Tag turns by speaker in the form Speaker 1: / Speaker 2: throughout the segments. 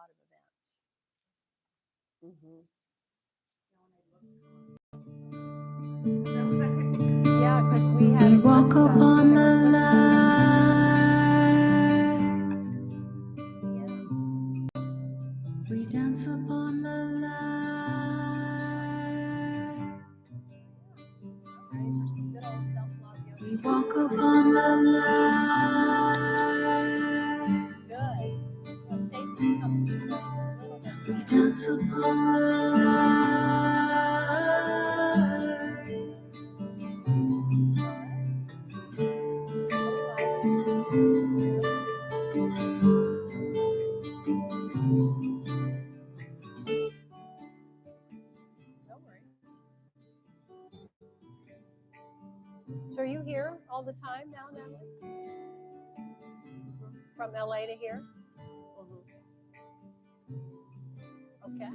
Speaker 1: lot of events. Yeah, because we have.
Speaker 2: We walk upon the light.
Speaker 1: Yeah.
Speaker 2: We dance upon the light.
Speaker 1: I'm ready for some good old self-love yoga.
Speaker 2: We walk upon the light.
Speaker 1: Good. Well, Stacy's coming. She's ready for a little bit.
Speaker 2: We dance upon the light.
Speaker 1: No worries. So are you here all the time now, Natalie? From LA to here? Okay.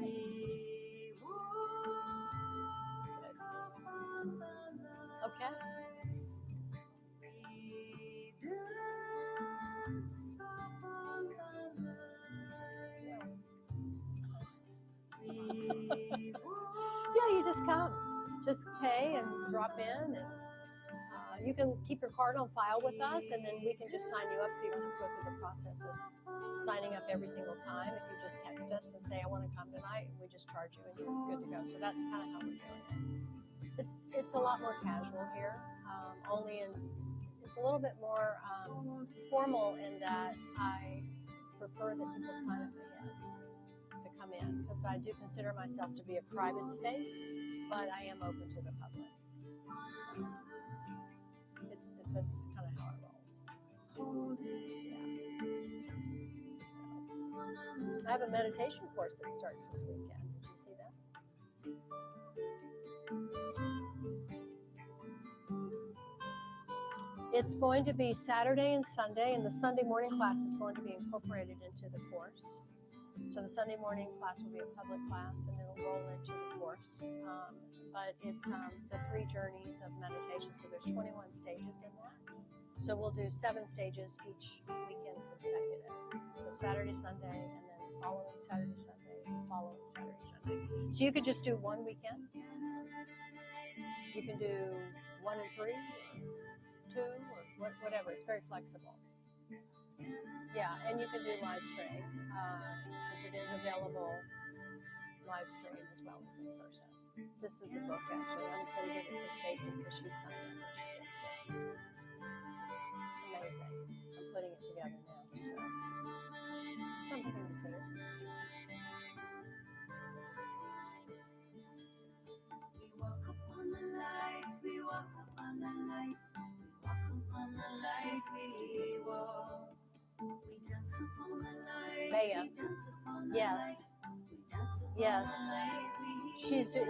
Speaker 1: Okay. Yeah, you just come. Just pay and drop in, and you can keep your card on file with us, and then we can just sign you up so you don't have to go through the process of signing up every single time. If you just text us and say, I want to come tonight, and we just charge you and you're good to go. So that's kind of how we're doing it. It's a lot more casual here, it's a little bit more formal in that I prefer that people sign up ahead to come in, because I do consider myself to be a private space, but I am open to the public. So that's kind of how it rolls. Yeah. So, I have a meditation course that starts this weekend. Did you see that? It's going to be Saturday and Sunday, and the Sunday morning class is going to be incorporated into the course. So the Sunday morning class will be a public class, and it'll roll into the course. But it's the 3 journeys of meditation. So there's 21 stages in that. So we'll do 7 stages each weekend consecutive. So Saturday, Sunday, and then following Saturday, Sunday, following Saturday, Sunday. So you could just do one weekend. You can do 1 and 3, or 2, or whatever. It's very flexible. Yeah, and you can do live stream, because it is available live stream as well as in person. This is the book, actually. I'm going to give it to Stacy because she's signed it when she gets it. It's amazing. I'm putting it together now, so something to see.
Speaker 2: We walk upon the light. We walk upon the light. We walk upon the light. We walk. We dance upon the light.
Speaker 1: Bea.
Speaker 2: We dance upon the
Speaker 1: Yes.
Speaker 2: light. We dance upon
Speaker 1: Yes.
Speaker 2: the light.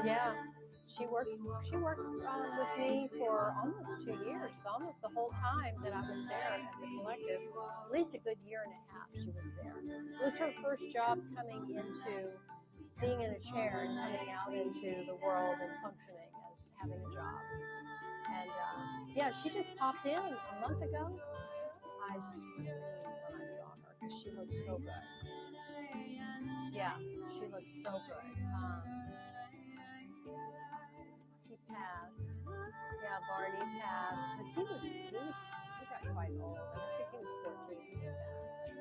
Speaker 1: Yeah. She worked with me for almost 2 years, almost the whole time that I was there at the collective. At least a good year and a half she was there. It was her first job coming into being in a chair and coming out into the world and functioning as having a job. And yeah, she just popped in a month ago. I screamed when I saw her because she looked so good. Yeah, she looked so good. He passed. Yeah, Barney passed because he got quite old. I think he was 14 when he passed.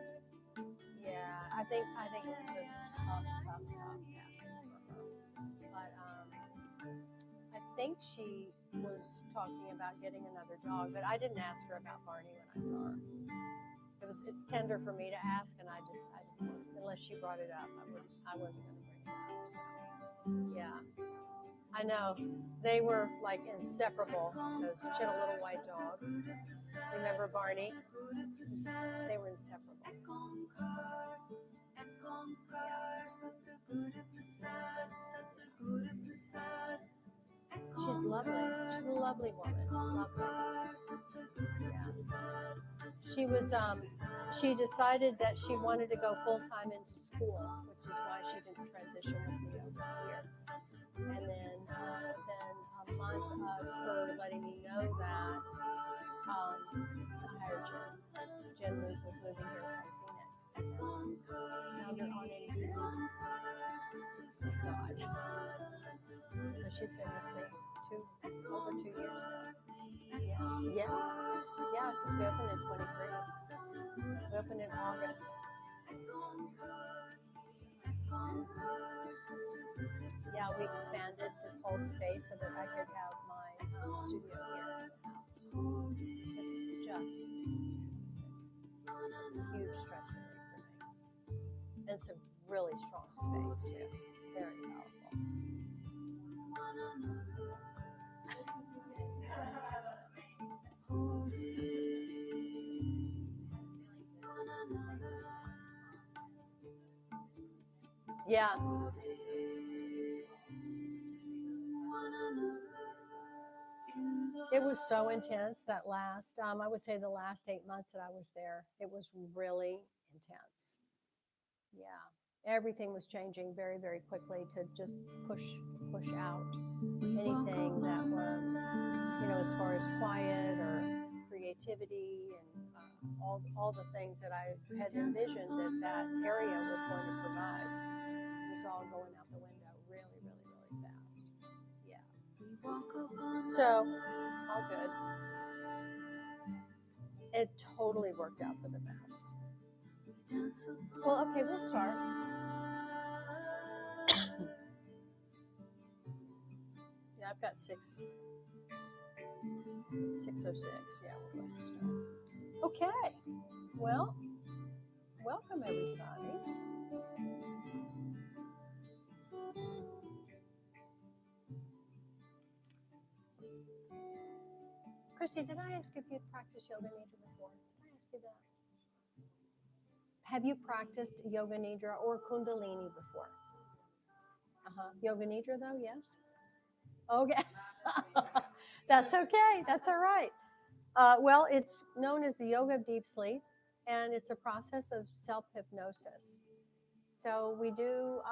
Speaker 1: Yeah, I think it was a tough passing for her. But I think she was talking about getting another dog, but I didn't ask her about Barney when I saw her. It's tender for me to ask, and I didn't want, unless she brought it up, I wasn't going to bring it up. So yeah, I know they were like inseparable. She had a little white dog. Remember Barney? They were inseparable. She's lovely. She's a lovely woman. Lovely. Yeah. She was. She decided that she wanted to go full time into school, which is why she didn't transition with me over here. And then a month of her letting me know that I hired Jen. Jen was moving here from Phoenix. Found her on Indeed. she's been with me over 2 years now. Yeah, because we opened in 23. We opened in August. Yeah, we expanded this whole space so that I could have my studio here in the house. It's just fantastic. It's a huge stress relief for me. And it's a really strong space too. Very powerful. Yeah. It was so intense that last, I would say the last 8 months that I was there, it was really intense. Yeah. Everything was changing very, very quickly to just push out anything that were, as far as quiet or creativity and all the things that I had envisioned that area was going to provide. It was all going out the window really, really, really fast. Yeah. So, all good. It totally worked out for the best. Well, okay, we'll start. Yeah, I've got 6:06. Yeah, we're going to start. Okay. Well, welcome everybody. Christy, did I ask if you'd practiced Yoga Nidra before? Did I ask you that? Have you practiced Yoga Nidra or Kundalini before? Yoga Nidra, though, yes? Okay. That's okay. That's all right. Well, it's known as the yoga of deep sleep, and it's a process of self hypnosis. So we do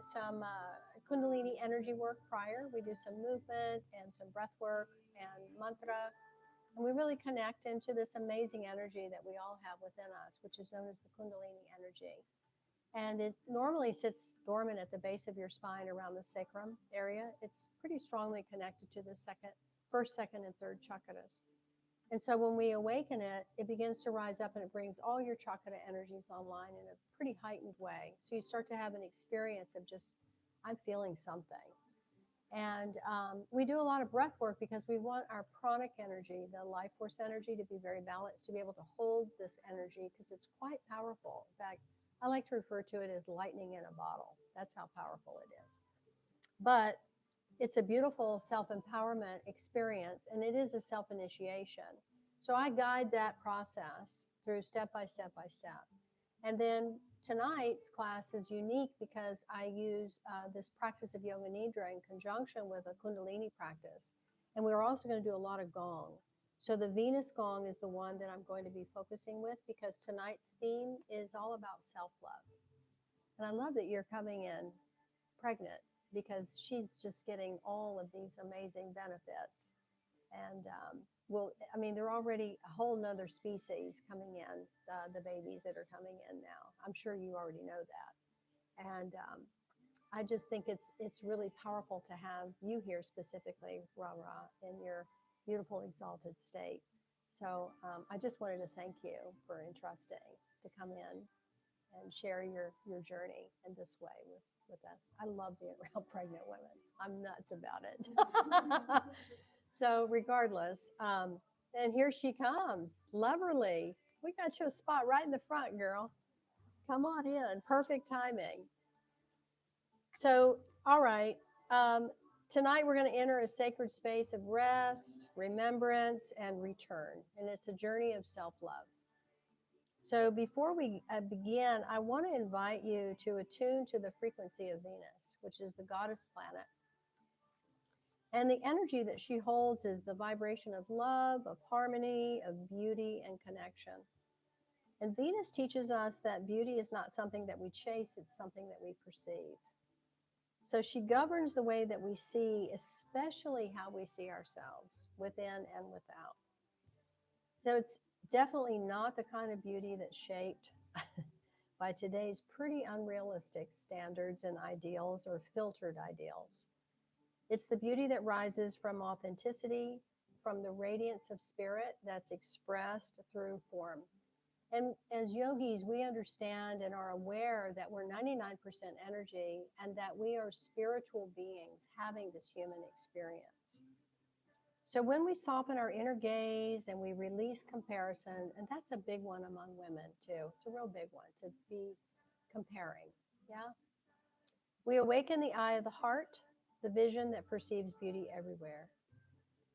Speaker 1: some Kundalini energy work prior. We do some movement and some breath work and mantra. And we really connect into this amazing energy that we all have within us, which is known as the Kundalini energy. And it normally sits dormant at the base of your spine around the sacrum area. It's pretty strongly connected to the first, second, and third chakras. And so when we awaken it, it begins to rise up and it brings all your chakra energies online in a pretty heightened way. So you start to have an experience of just, I'm feeling something. And we do a lot of breath work because we want our pranic energy, the life force energy, to be very balanced, to be able to hold this energy because it's quite powerful. In fact, I like to refer to it as lightning in a bottle. That's how powerful it is. But it's a beautiful self-empowerment experience, and it is a self-initiation. So I guide that process through step by step by step. And then tonight's class is unique because I use this practice of Yoga Nidra in conjunction with a Kundalini practice. And we're also going to do a lot of Gong. So the Venus Gong is the one that I'm going to be focusing with because tonight's theme is all about self-love. And I love that you're coming in pregnant because she's just getting all of these amazing benefits. And they're already a whole nother species coming in, the babies that are coming in now. I'm sure you already know that. And I just think it's really powerful to have you here specifically, Ra, in your beautiful exalted state. So I just wanted to thank you for entrusting to come in and share your journey in this way with us. I love being around pregnant women. I'm nuts about it. So regardless, and here she comes, Loverly. We got you a spot right in the front, girl. Come on in, perfect timing. So, all right, tonight we're going to enter a sacred space of rest, remembrance, and return, and it's a journey of self-love. So before we begin, I want to invite you to attune to the frequency of Venus, which is the goddess planet. And the energy that she holds is the vibration of love, of harmony, of beauty, and connection. And Venus teaches us that beauty is not something that we chase, it's something that we perceive. So she governs the way that we see, especially how we see ourselves, within and without. So it's definitely not the kind of beauty that's shaped by today's pretty unrealistic standards and ideals or filtered ideals. It's the beauty that rises from authenticity, from the radiance of spirit that's expressed through form. And as yogis, we understand and are aware that we're 99% energy and that we are spiritual beings having this human experience. So when we soften our inner gaze and we release comparison, and that's a big one among women too, it's a real big one to be comparing. Yeah. We awaken the eye of the heart, the vision that perceives beauty everywhere.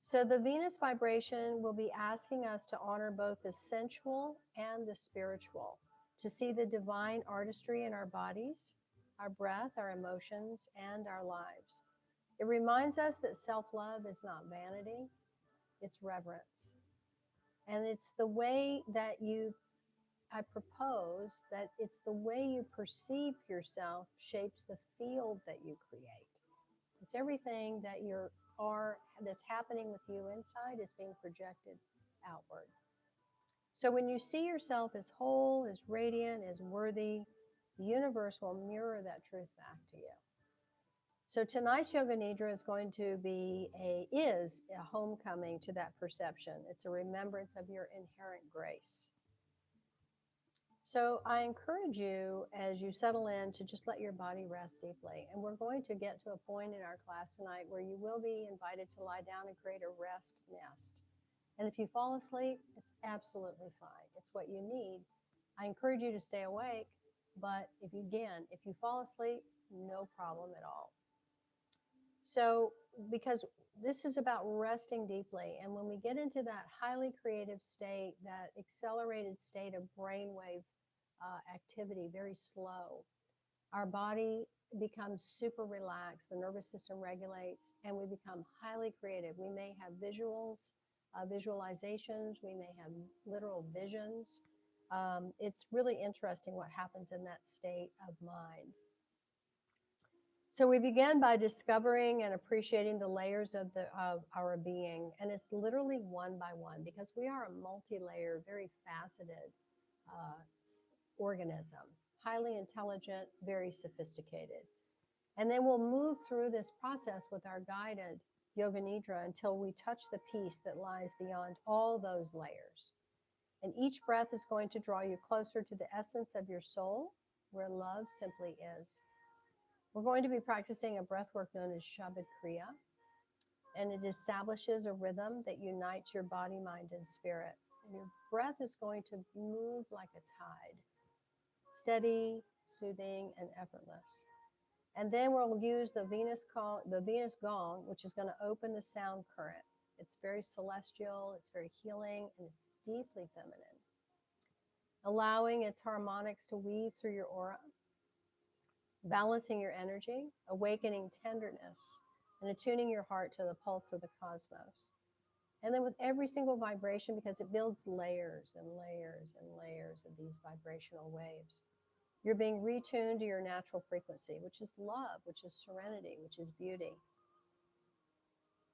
Speaker 1: So the Venus vibration will be asking us to honor both the sensual and the spiritual, to see the divine artistry in our bodies, our breath, our emotions, and our lives. It reminds us that self-love is not vanity, it's reverence. And it's the way that I propose that it's the way you perceive yourself shapes the field that you create. It's everything that that's happening with you inside is being projected outward. So when you see yourself as whole, as radiant, as worthy, the universe will mirror that truth back to you. So tonight's Yoga Nidra is going to be is a homecoming to that perception. It's a remembrance of your inherent grace. So I encourage you as you settle in to just let your body rest deeply. And we're going to get to a point in our class tonight where you will be invited to lie down and create a rest nest. And if you fall asleep, it's absolutely fine. It's what you need. I encourage you to stay awake, but if you fall asleep, no problem at all. So, because this is about resting deeply, and when we get into that highly creative state, that accelerated state of brainwave activity, very slow, our body becomes super relaxed, the nervous system regulates, and we become highly creative. We may have visuals, visualizations, we may have literal visions. It's really interesting what happens in that state of mind. So we begin by discovering and appreciating the layers of our being, and it's literally one by one because we are a multi-layered, very faceted organism, highly intelligent, very sophisticated. And then we'll move through this process with our guided Yoga Nidra until we touch the peace that lies beyond all those layers. And each breath is going to draw you closer to the essence of your soul, where love simply is. We're going to be practicing a breath work known as Shabad Kriya, and it establishes a rhythm that unites your body, mind, and spirit. And your breath is going to move like a tide, steady, soothing, and effortless. And then we'll use the Venus Gong, which is going to open the sound current. It's very celestial, it's very healing, and it's deeply feminine, allowing its harmonics to weave through your aura, balancing your energy, awakening tenderness, and attuning your heart to the pulse of the cosmos. And then with every single vibration, because it builds layers and layers and layers of these vibrational waves, you're being retuned to your natural frequency, which is love, which is serenity, which is beauty.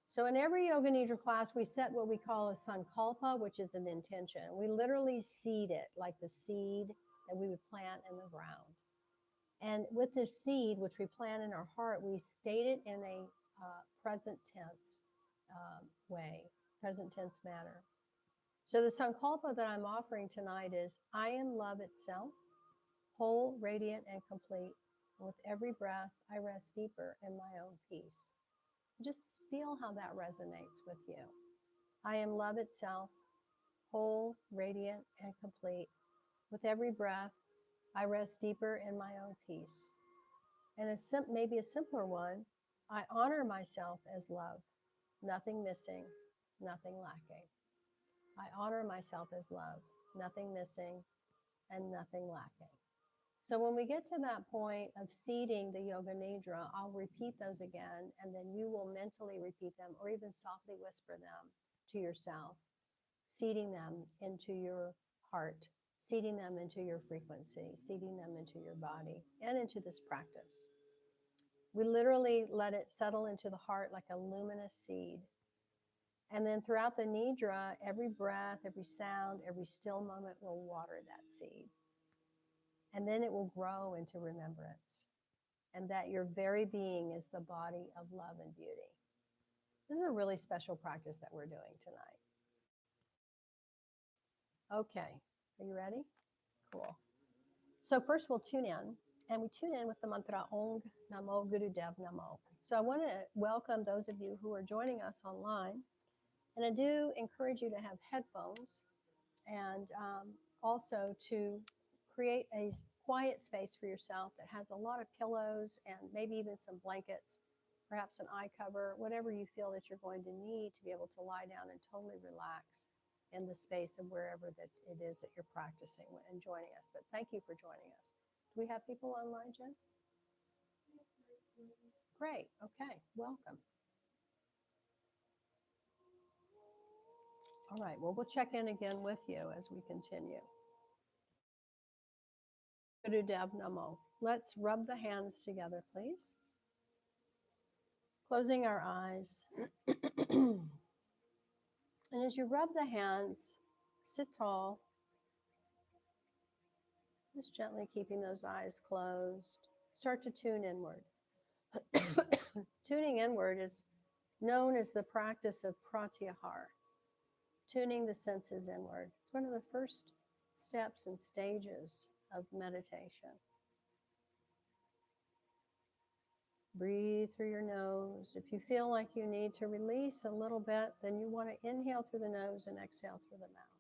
Speaker 1: So in every Yoga Nidra class, we set what we call a sankalpa, which is an intention. We literally seed it like the seed that we would plant in the ground. And with this seed, which we plant in our heart, we state it in a present tense way, present tense manner. So the sankalpa that I'm offering tonight is, I am love itself, whole, radiant, and complete. And with every breath, I rest deeper in my own peace. Just feel how that resonates with you. I am love itself, whole, radiant, and complete. With every breath, I rest deeper in my own peace. And maybe a simpler one, I honor myself as love, nothing missing, nothing lacking. I honor myself as love, nothing missing, and nothing lacking. So when we get to that point of seeding the Yoga Nidra, I'll repeat those again, and then you will mentally repeat them or even softly whisper them to yourself, seeding them into your heart, seeding them into your frequency, seeding them into your body and into this practice. We literally let it settle into the heart like a luminous seed. And then throughout the Nidra, every breath, every sound, every still moment will water that seed. And then it will grow into remembrance. and that your very being is the body of love and beauty. This is a really special practice that we're doing tonight. Okay, are you ready? Cool. So first we'll tune in, and we tune in with the mantra Om Namo Gurudev Namo. So I want to welcome those of you who are joining us online, and I do encourage you to have headphones and also to create a quiet space for yourself that has a lot of pillows and maybe even some blankets, perhaps an eye cover, whatever you feel that you're going to need to be able to lie down and totally relax in the space of wherever that it is that you're practicing and joining us. But thank you for joining us. Do we have people online, Jen? Great. Okay. Welcome. All right. Well, we'll check in again with you as we continue. Gurudev Namo. Let's rub the hands together, please. Closing our eyes. And as you rub the hands, sit tall, just gently keeping those eyes closed. Start to tune inward. Tuning inward is known as the practice of pratyahar, tuning the senses inward. It's one of the first steps and stages of meditation. Breathe through your nose. If you feel like you need to release a little bit, then you want to inhale through the nose and exhale through the mouth.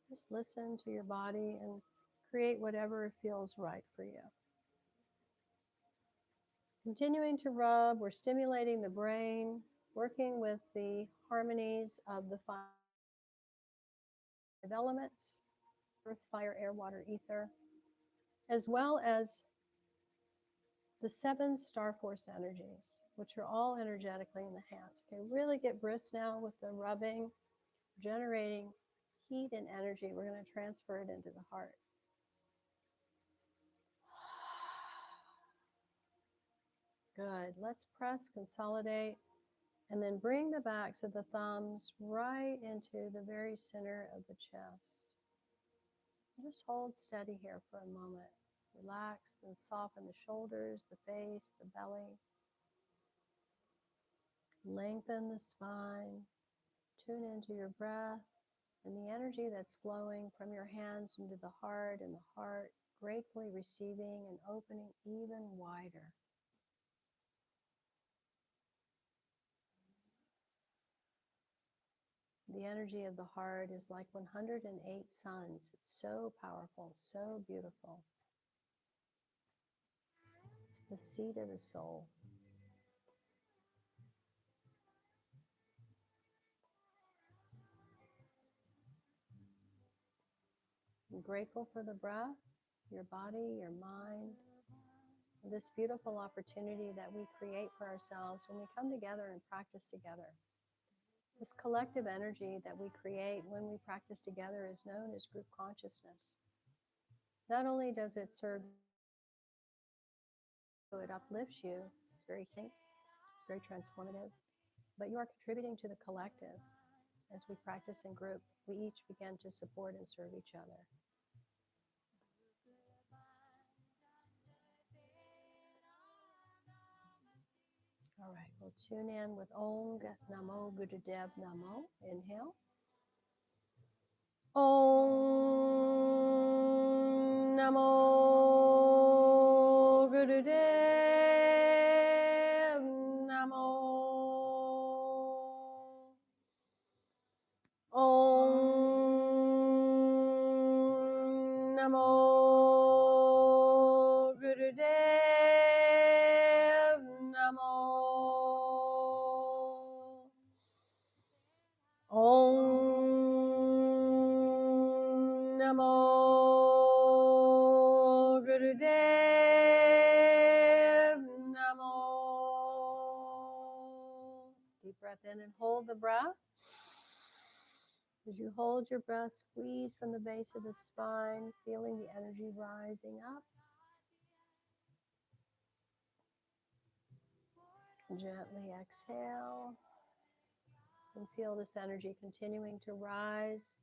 Speaker 1: Just listen to your body and create whatever feels right for you. Continuing to rub, we're stimulating the brain, working with the harmonies of the 5 elements, earth, fire, air, water, ether, as well as the 7 star force energies, which are all energetically in the hands. Okay, really get brisk now with the rubbing, generating heat and energy. We're going to transfer it into the heart. Good. Let's press, consolidate, and then bring the backs of the thumbs right into the very center of the chest. Just hold steady here for a moment. Relax and soften the shoulders, the face, the belly. Lengthen the spine. Tune into your breath and the energy that's flowing from your hands into the heart, and the heart gratefully receiving and opening even wider. The energy of the heart is like 108 suns. It's so powerful, so beautiful. It's the seat of the soul. I'm grateful for the breath, your body, your mind, this beautiful opportunity that we create for ourselves when we come together and practice together. This collective energy that we create when we practice together is known as group consciousness. Not only does it serve, it uplifts you, it's very transformative, but you are contributing to the collective. As we practice in group, we each begin to support and serve each other. All right, we'll tune in with Om Namo Gurudev Namo. Inhale. Om Namo Gurudev Namo. Om Namo Gurudev Namo. Om Namo Gurudev Namo. Deep breath in and hold the breath. As you hold your breath, squeeze from the base of the spine, feeling the energy rising up. Gently exhale and feel this energy continuing to rise.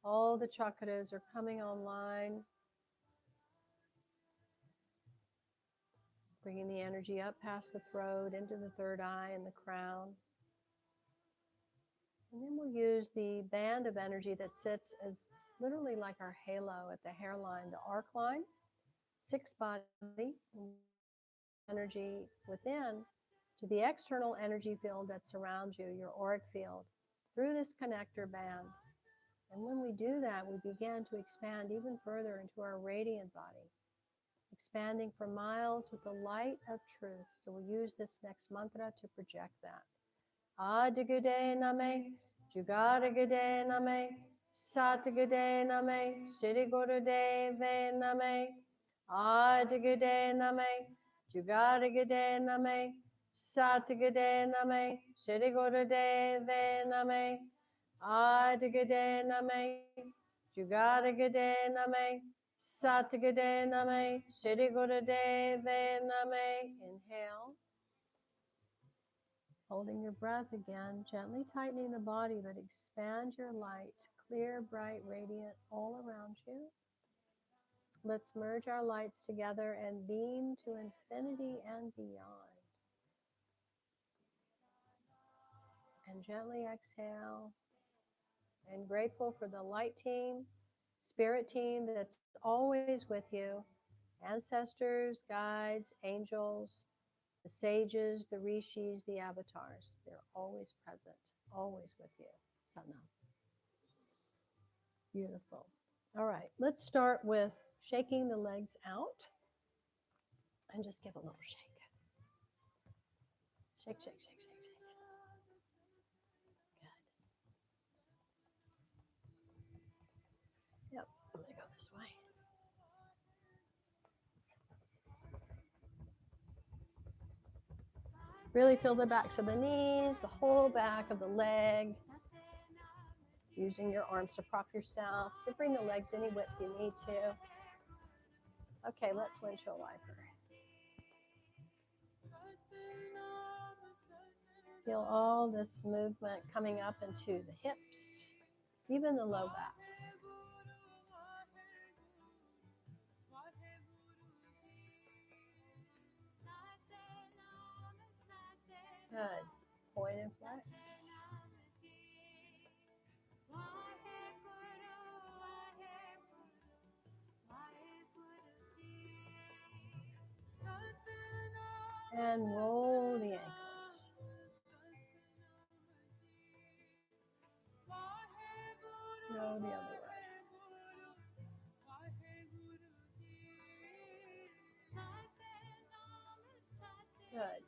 Speaker 1: All the chakras are coming online. Bringing the energy up past the throat, into the third eye and the crown. And then we'll use the band of energy that sits as literally like our halo at the hairline, the arc line, sixth body, energy within to the external energy field that surrounds you, your auric field, through this connector band. And when we do that, we begin to expand even further into our radiant body, expanding for miles with the light of truth. So we'll use this next mantra to project that. Adigude name, Jugarigude name, Satigude name, Shirigude ve name, Adigude name, Jugarigude name, Satigude name, Shirigude ve name, Adigude name, Jugarigude name, Satigude name, Shirigude ve name. Inhale. Holding your breath again, gently tightening the body, but expand your light, clear, bright, radiant, all around you. Let's merge our lights together and beam to infinity and beyond. And gently exhale. And grateful for the light team, spirit team that's always with you, ancestors, guides, angels, the sages, the rishis, the avatars. They're always present, always with you. Satnam. Beautiful. All right, let's start with shaking the legs out and just give a little shake. Shake, shake, shake, shake, shake. Good. Yep, I'm going to go this way. Really feel the backs of the knees, the whole back of the leg. Using your arms to prop yourself. You can bring the legs any width you need to. Okay, let's windshield wiper. Feel all this movement coming up into the hips, even the low back. Good. Point and flex. And roll the ankles. Go the other way. Good.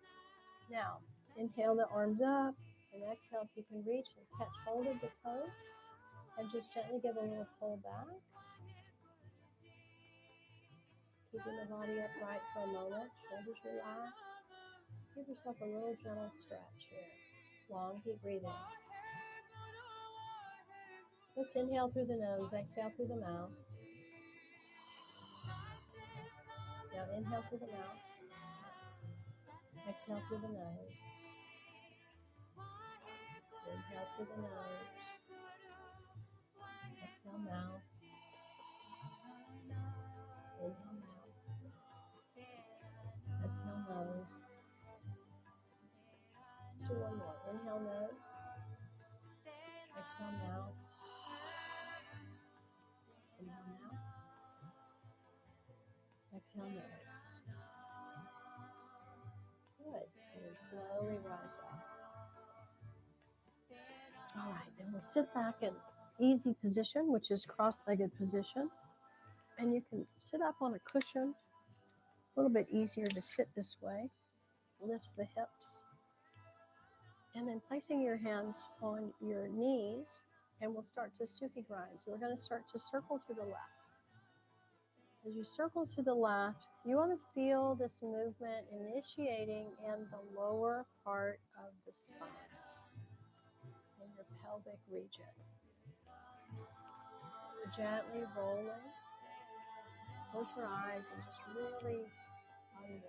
Speaker 1: Now, inhale the arms up, and exhale if you can reach and catch hold of the toes, and just gently give a little pull back. Keeping the body upright for a moment, shoulders relaxed. Just give yourself a little gentle stretch here. Long, deep breathing. Let's inhale through the nose, exhale through the mouth. Now inhale through the mouth. Exhale through the nose. Inhale through the nose. Exhale mouth. Inhale mouth. Exhale nose. Let's do one more. Inhale nose. Exhale mouth. Inhale mouth. Exhale nose. Good. And then slowly rise up. All right, then we'll sit back in easy position, which is cross-legged position. And you can sit up on a cushion. A little bit easier to sit this way. Lifts the hips. And then placing your hands on your knees, and we'll start to Suki grind. So we're going to start to circle to the left. As you circle to the left, you want to feel this movement initiating in the lower part of the spine, in your pelvic region. You're gently rolling. Close your eyes and just really unwind.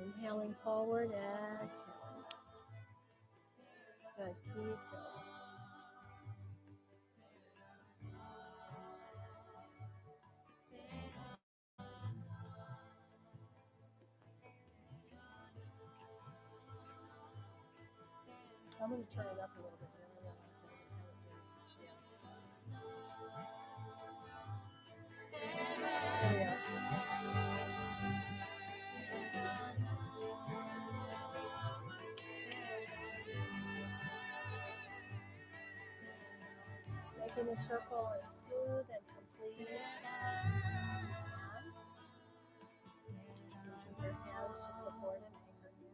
Speaker 1: Inhaling forward, exhaling. Good, keep going. I'm going to turn it up a little bit here. I realize that I have it here. Here we are. Making the circle as smooth and complete. Using your hands to support and anchor you.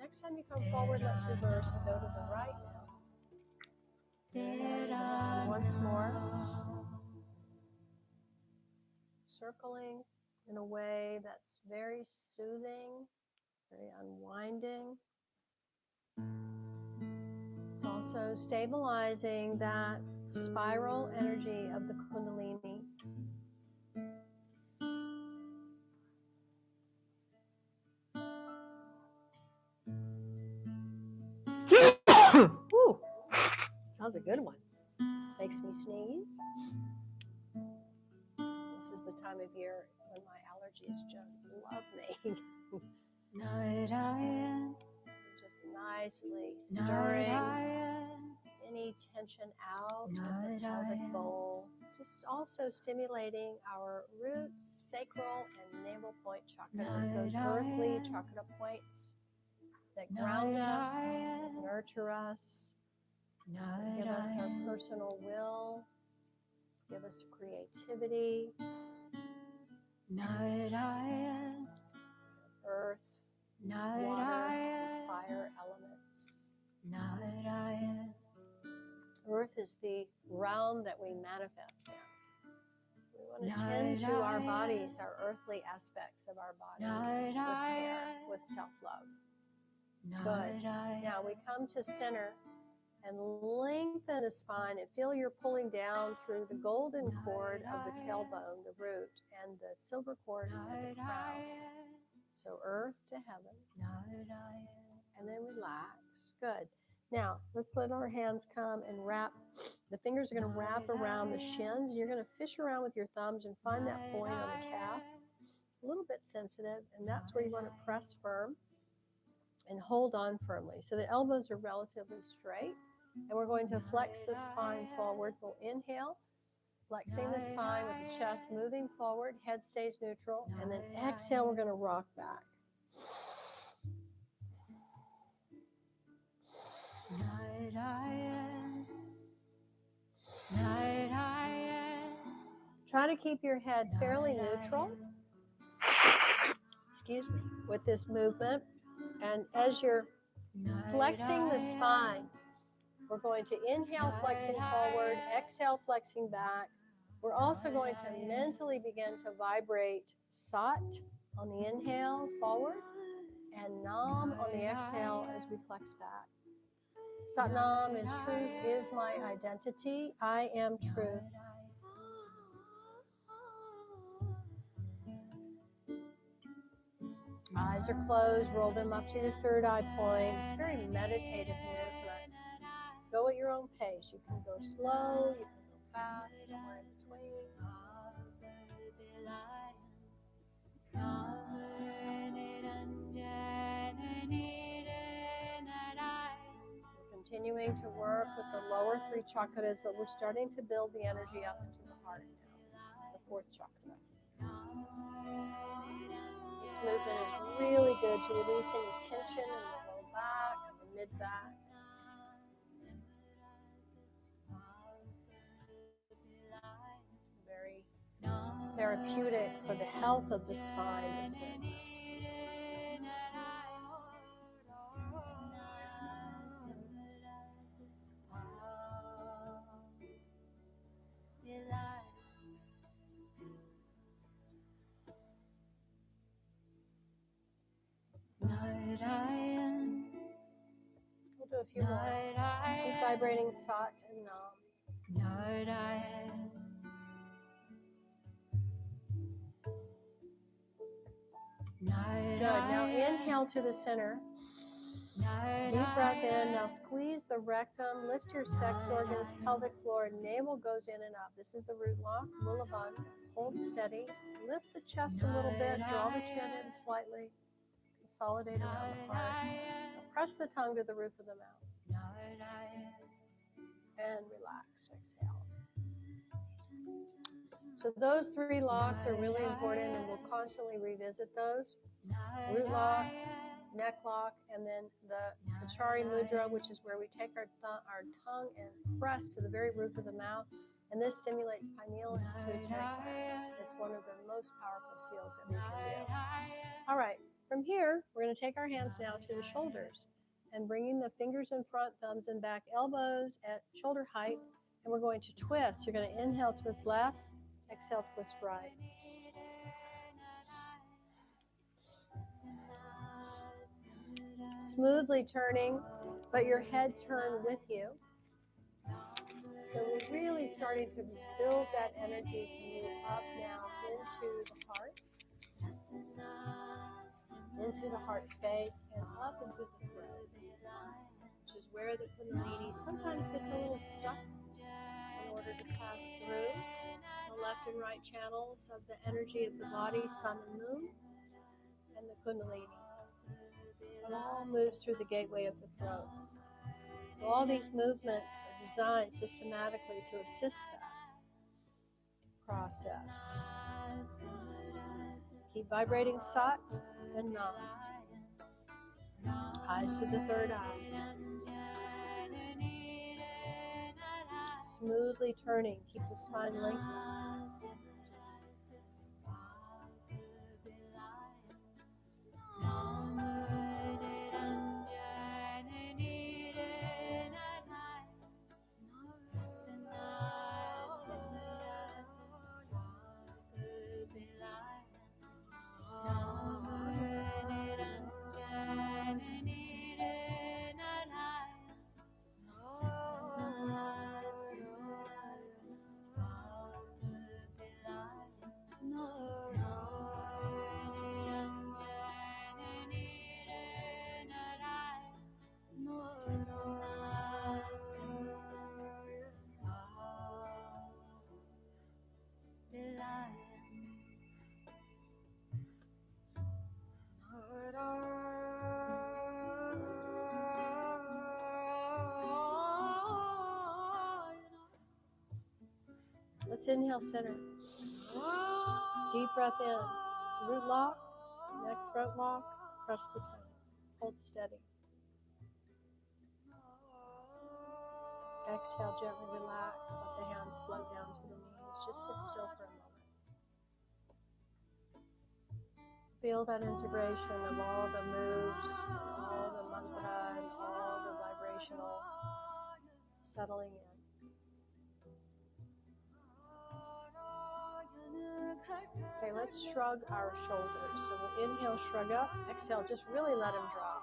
Speaker 1: Next time you come forward, let's reverse and go to the right now. And once more. Circling in a way that's very soothing, very unwinding. It's also stabilizing that spiral energy of the Kundalini. Ooh, that was a good one. Makes me sneeze. This is the time of year when my allergies just love me. Just nicely stirring any tension out of the pelvic bowl. Just also stimulating our root, sacral, and navel point chakras, those earthly chakra points that ground us, nurture us, give us our personal will, give us creativity, earth, water, and fire elements. Earth is the realm that we manifest in. We want to tend to our bodies, our earthly aspects of our bodies with care, with self-love. Good. Now we come to center and lengthen the spine and feel you're pulling down through the golden cord of the tailbone, the root, and the silver cord of the crown. So earth to heaven. And then relax. Good. Now, let's let our hands come and wrap. The fingers are going to wrap around the shins. You're going to fish around with your thumbs and find that point on the calf. A little bit sensitive, and that's where you want to press firm and hold on firmly. So the elbows are relatively straight, and we're going to flex the spine forward. We'll inhale, flexing the spine with the chest moving forward, head stays neutral, and then exhale, we're going to rock back. Try to keep your head fairly neutral, excuse me, with this movement. And as you're flexing the spine, we're going to inhale, flexing forward, exhale, flexing back. We're also going to mentally begin to vibrate Sat on the inhale, forward, and Nam on the exhale as we flex back. Sat Nam is truth is my identity. I am truth. Eyes are closed, roll them up to your third eye point. It's a very meditative movement. Go at your own pace. You can go slow, you can go fast, somewhere in between. We're continuing to work with the lower three chakras, but we're starting to build the energy up into the heart now, the fourth chakra. This movement is really good to release any tension in the low back, the mid back. Very therapeutic for the health of the spine, this movement. We'll do a few more. Keep vibrating Sat and Nam. Good. Now inhale to the center. Deep breath in. Now squeeze the rectum. Lift your sex organs, pelvic floor. Navel goes in and up. This is the root lock. Lulabandha. Hold steady. Lift the chest a little bit. Draw the chin in slightly. consolidate around the heart. Now press the tongue to the roof of the mouth. And relax, exhale. So those 3 locks are really important, and we'll constantly revisit those. Root lock, neck lock, and then the Chari Mudra, which is where we take our tongue and press to the very roof of the mouth. And this stimulates pineal and pituitary gland. It's one of the most powerful seals that we can do. All right, from here, we're going to take our hands now to the shoulders and bringing the fingers in front, thumbs in back, elbows at shoulder height, and we're going to twist. You're going to inhale, twist left, exhale, twist right. Smoothly turning, but your head turn with you. So we're really starting to build that energy to move up now into the heart space and up into the throat, which is where the Kundalini sometimes gets a little stuck in order to pass through the left and right channels of the energy of the body, sun and moon, and the Kundalini. It all moves through the gateway of the throat. So all these movements are designed systematically to assist that process. Keep vibrating Sat and Nam. Eyes to the third eye. Smoothly turning. Keep the spine lengthened. Let's inhale, center. Deep breath in. Root lock, neck, throat lock, press the tongue. Hold steady. Exhale, gently relax. Let the hands float down to the knees. Just sit still for a moment. Feel that integration of all the moves, all the mantra, and all the vibrational settling in. Okay, let's shrug our shoulders. So we'll inhale, shrug up. Exhale, just really let them drop.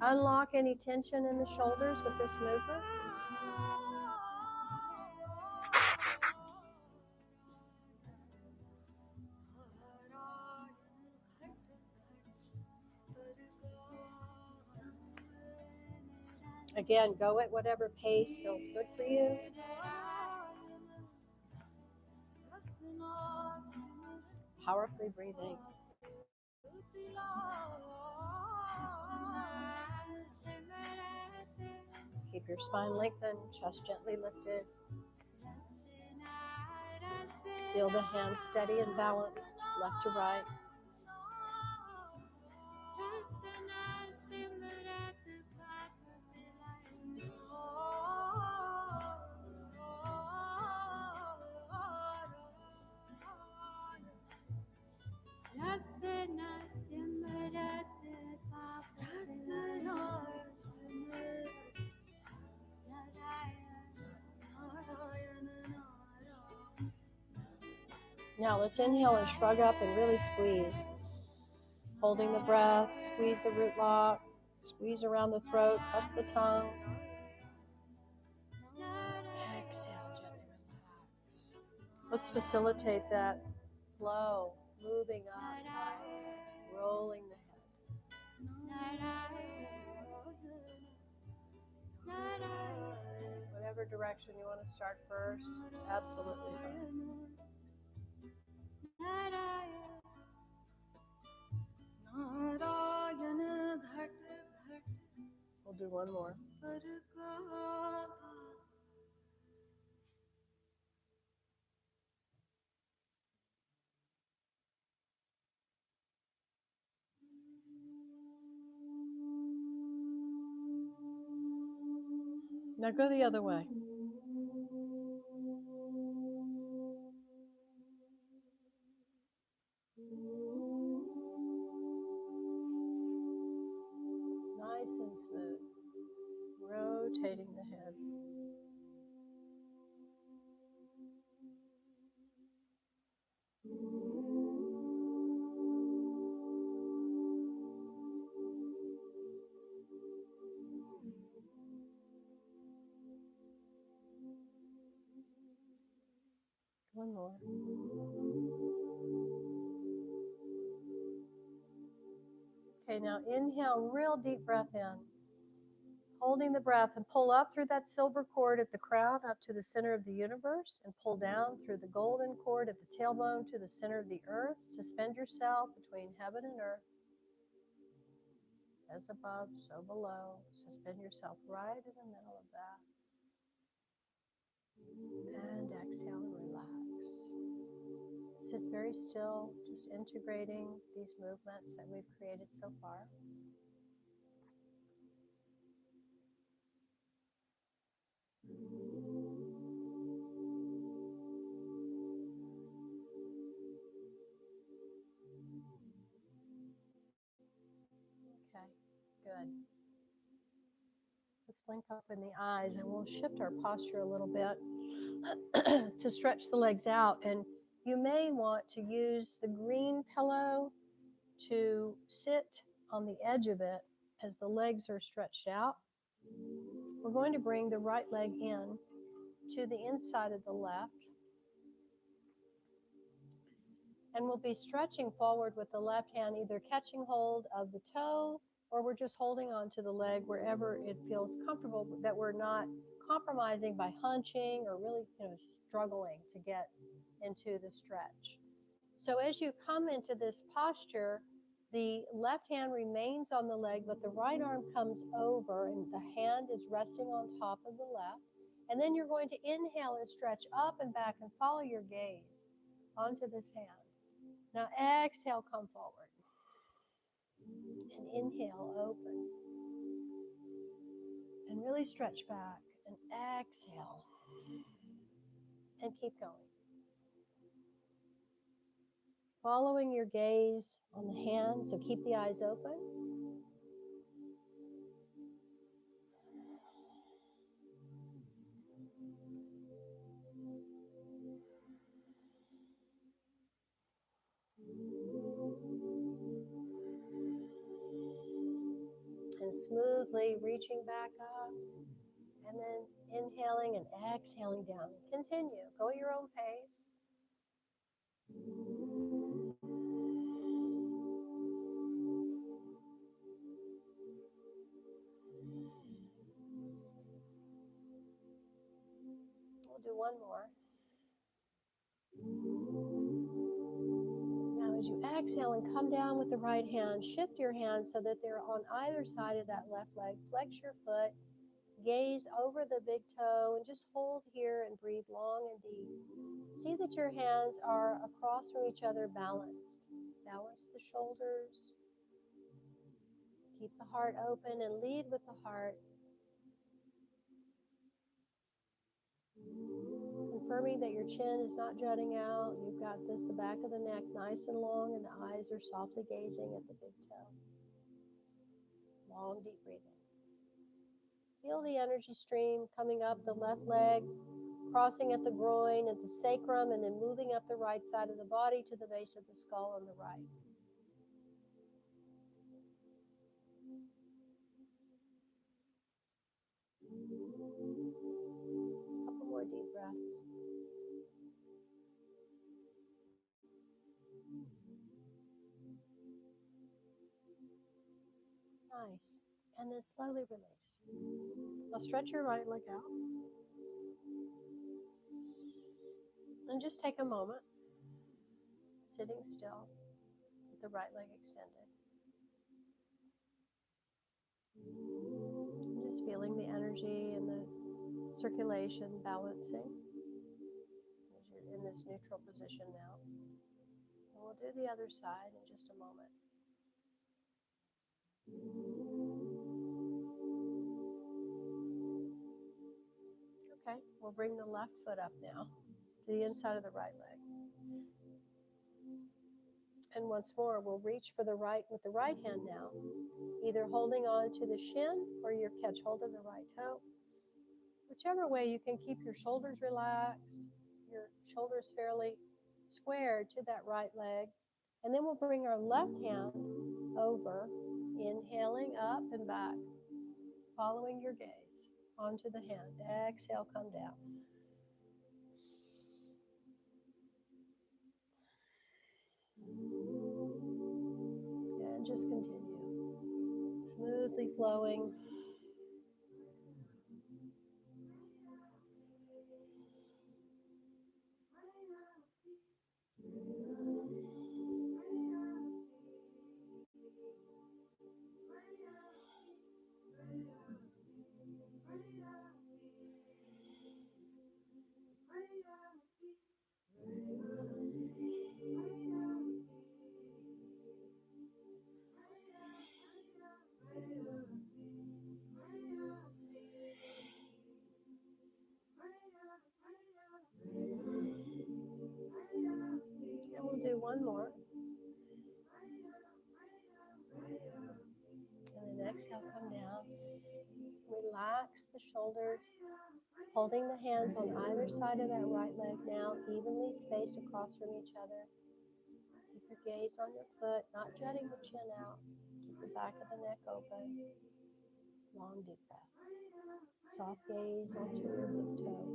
Speaker 1: Unlock any tension in the shoulders with this movement. Again, go at whatever pace feels good for you. Powerfully breathing. Keep your spine lengthened, chest gently lifted. Feel the hands steady and balanced, left to right. Now let's inhale and shrug up and really squeeze. Holding the breath, squeeze the root lock, squeeze around the throat, press the tongue. Exhale, gently relax. Let's facilitate that flow, moving up, rolling the head. Whatever direction you want to start first, it's absolutely fine. We'll do one more. Now go the other way. Nice and smooth. Rotating the head. One more. Okay, now inhale, real deep breath in. Holding the breath and pull up through that silver cord at the crown up to the center of the universe and pull down through the golden cord at the tailbone to the center of the earth. Suspend yourself between heaven and earth. As above, so below. Suspend yourself right in the middle of that. And exhale and relax. Sit very still, just integrating these movements that we've created so far. Okay, good. Let's blink open the eyes and we'll shift our posture a little bit to stretch the legs out. And you may want to use the green pillow to sit on the edge of it as the legs are stretched out. We're going to bring the right leg in to the inside of the left. And we'll be stretching forward with the left hand, either catching hold of the toe or we're just holding on to the leg wherever it feels comfortable, that we're not compromising by hunching or really, struggling to get into the stretch. So as you come into this posture, the left hand remains on the leg, but the right arm comes over and the hand is resting on top of the left. And then you're going to inhale and stretch up and back and follow your gaze onto this hand. Now exhale, come forward. And inhale, open. And really stretch back. And exhale. And keep going. Following your gaze on the hand, so keep the eyes open. And smoothly reaching back up. And then inhaling and exhaling down. Continue. Go at your own pace. We'll do one more. Now as you exhale and come down with the right hand, shift your hands so that they're on either side of that left leg. Flex your foot. Gaze over the big toe and just hold here and breathe long and deep. See that your hands are across from each other, balanced. Balance the shoulders. Keep the heart open and lead with the heart. Confirming that your chin is not jutting out. You've got the back of the neck nice and long and the eyes are softly gazing at the big toe. Long, deep breathing. Feel the energy stream coming up the left leg, crossing at the groin, at the sacrum, and then moving up the right side of the body to the base of the skull on the right. Couple more deep breaths. Nice. And then slowly release. Now stretch your right leg out. And just take a moment, sitting still, with the right leg extended. Just feeling the energy and the circulation balancing as you're in this neutral position now. And we'll do the other side in just a moment. Okay, we'll bring the left foot up now to the inside of the right leg. And once more, we'll reach for the right with the right hand now, either holding on to the shin or you catch hold of the right toe. Whichever way, you can keep your shoulders relaxed, your shoulders fairly squared to that right leg. And then we'll bring our left hand over, inhaling up and back, following your gaze onto the hand. Exhale, come down. And just continue. Smoothly flowing. And we'll do one more. And then exhale, come down. Relax the shoulders, holding the hands on either side of that right leg now, evenly spaced across from each other. Keep your gaze on your foot, not jutting the chin out. Keep the back of the neck open. Long, deep breath. Soft gaze onto your big toe.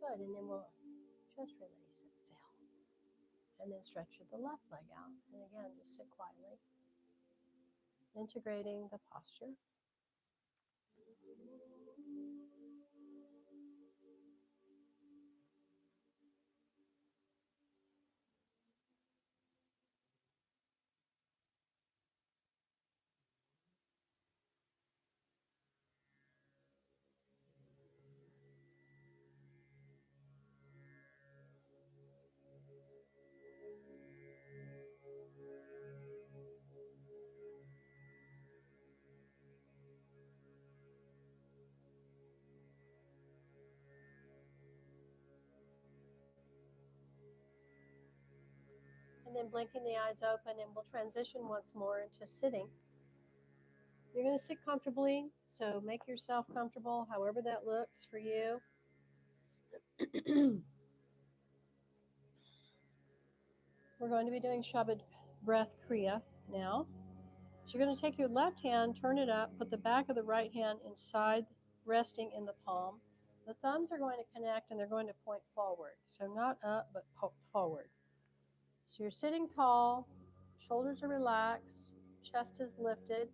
Speaker 1: Good, and then we'll just release, exhale. And then stretch the left leg out. And again, just sit quietly, integrating the posture. And then blinking the eyes open, and we'll transition once more into sitting. You're going to sit comfortably, so make yourself comfortable however that looks for you. We're going to be doing Shabad Breath Kriya now. So you're going to take your left hand, turn it up, put the back of the right hand inside, resting in the palm. The thumbs are going to connect and they're going to point forward. So not up, but forward. So you're sitting tall, shoulders are relaxed, chest is lifted,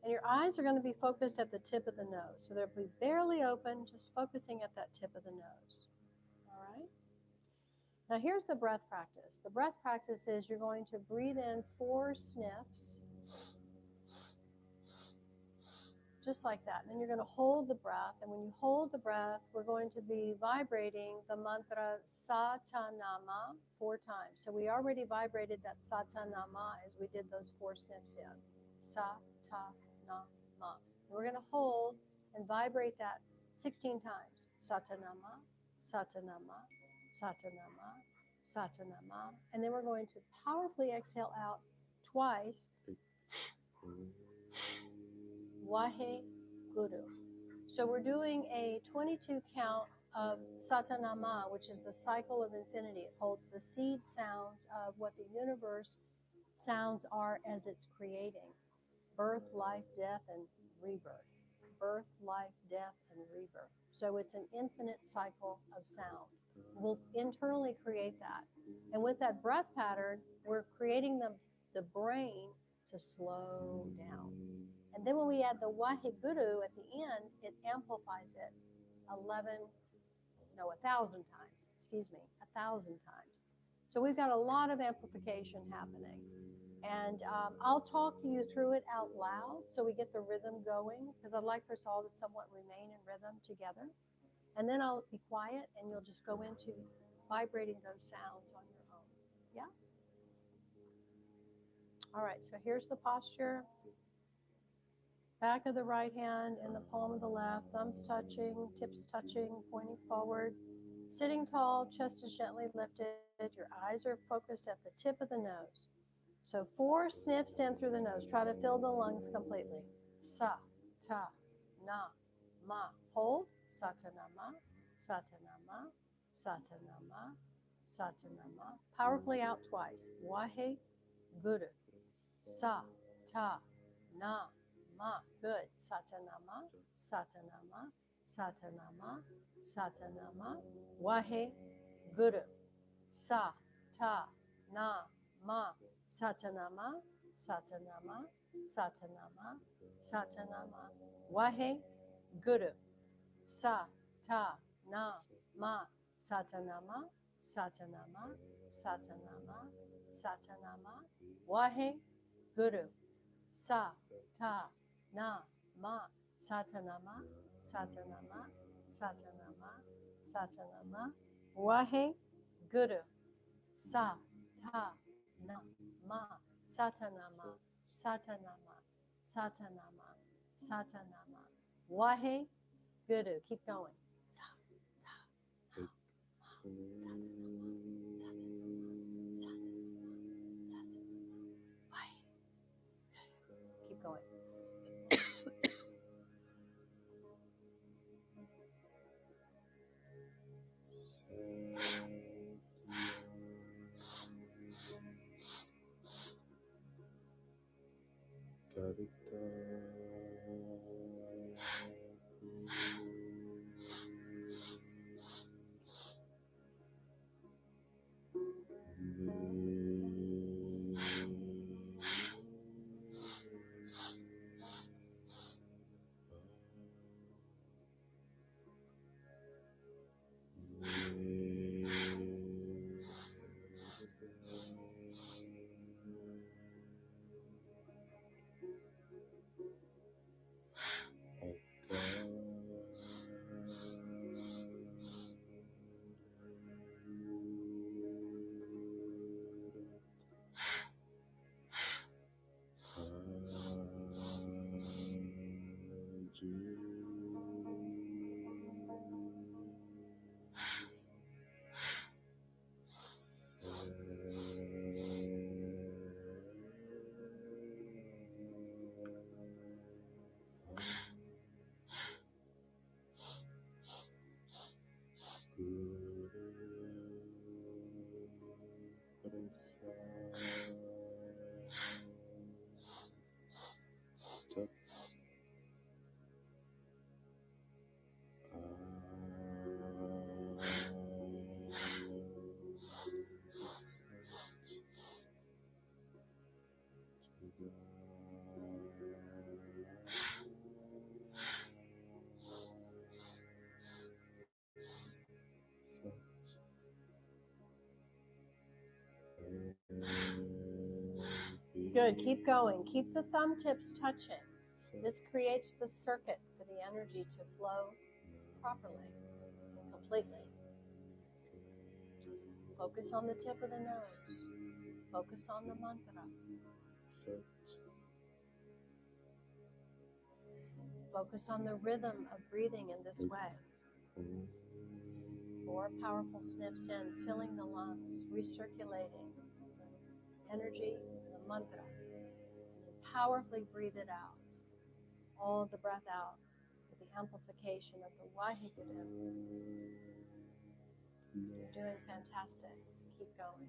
Speaker 1: and your eyes are going to be focused at the tip of the nose. So they'll be barely open, just focusing at that tip of the nose. All right? Now here's the breath practice. The breath practice is you're going to breathe in 4 sniffs, just like that. And then you're going to hold the breath. And when you hold the breath, we're going to be vibrating the mantra Satanama 4 times. So we already vibrated that Satanama as we did those 4 sniffs in. Satanama. And we're going to hold and vibrate that 16 times. Satanama, Satanama, Satanama, Satanama. And then we're going to powerfully exhale out twice. Wahe Guru. So we're doing a 22 count of Satanama, which is the cycle of infinity. It holds the seed sounds of what the universe sounds are as it's creating. Birth, life, death, and rebirth. Birth, life, death, and rebirth. So it's an infinite cycle of sound. We'll internally create that. And with that breath pattern, we're creating the brain to slow down. And then when we add the Waheguru at the end, it amplifies it 1,000 times. Excuse me, 1,000 times. So we've got a lot of amplification happening. And I'll talk you through it out loud so we get the rhythm going, because I'd like for us all to somewhat remain in rhythm together. And then I'll be quiet and you'll just go into vibrating those sounds on your own. Yeah? All right, so here's the posture. Back of the right hand in the palm of the left, thumbs touching, tips touching, pointing forward. Sitting tall, chest is gently lifted. Your eyes are focused at the tip of the nose. So 4 sniffs in through the nose. Try to fill the lungs completely. Sa, ta, na, ma. Hold. Satanama, satanama, satanama, satanama. Powerfully out twice. Wahe Guru. Sa, ta, na, ma. Good. Satanama, satanama, satanama, satanama. Wahe Guru. Sa, ta, na, ma. Satanama, satanama, satanama, satanama. Wahe Guru. Sa, ta, na, ma. Satanama, satanama, satanama, satanama. Wahe Guru. Sa, ta, na, ma. Satanama, satanama, satanama, satanama. Wahe Guru. Sa, ta, na, ma. Satanama, satanama, satanama, satanama. Wahe Guru. Keep going. Sa, ta, na, ma. Satanama, satanama, satanama, satanama. Wahe Guru. Keep going. Good. Keep going. Keep the thumb tips touching. This creates the circuit for the energy to flow properly and completely. Focus on the tip of the nose. Focus on the mantra. Focus on the rhythm of breathing in this way. 4 powerful sniffs in, filling the lungs, recirculating the energy, the mantra, and then powerfully breathe it out. All of the breath out with the amplification of the Waheguru. You're doing fantastic. Keep going.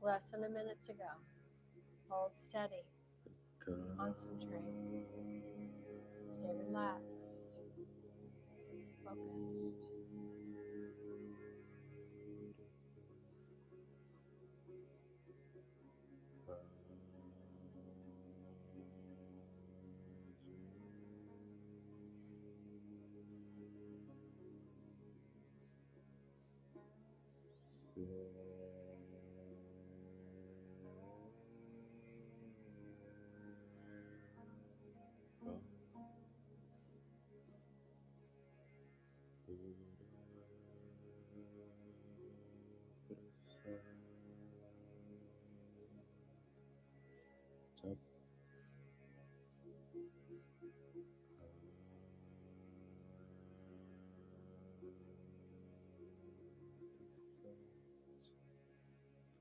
Speaker 1: Less than a minute to go. Hold steady. Concentrate. Stay relaxed. Focused.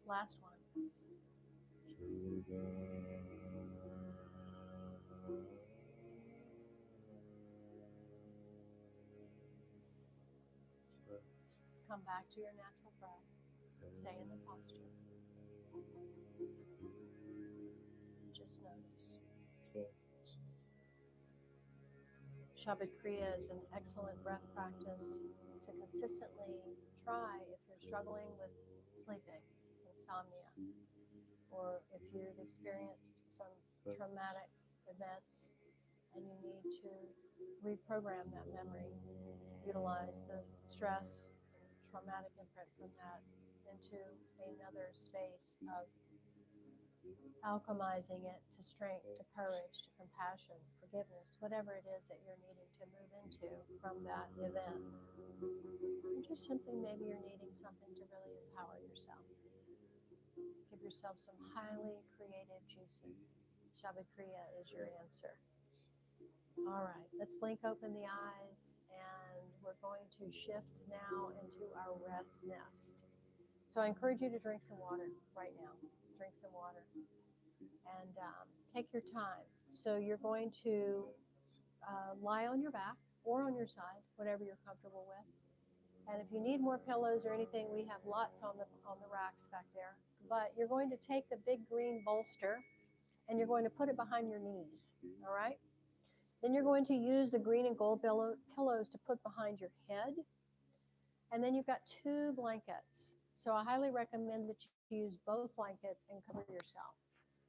Speaker 1: Last one. Come back to your natural breath. Stay in the posture. Just notice. Shabad Kriya is an excellent breath practice to consistently try if you're struggling with sleeping, insomnia, or if you've experienced some traumatic events and you need to reprogram that memory, utilize the stress, traumatic imprint from that into another space of alchemizing it to strength, to courage, to compassion, forgiveness, whatever it is that you're needing to move into from that event. Or just simply maybe you're needing something to really empower yourself. Give yourself some highly creative juices. Shabakriya is your answer. All right, let's blink open the eyes, and we're going to shift now into our rest nest. So I encourage you to drink some water right now. Drink some water and take your time. So you're going to lie on your back or on your side, whatever you're comfortable with. And if you need more pillows or anything, we have lots on the racks back there. But you're going to take the big green bolster and you're going to put it behind your knees, all right? Then you're going to use the green and gold pillows to put behind your head. And then you've got 2 blankets. So I highly recommend that you use both blankets and cover yourself.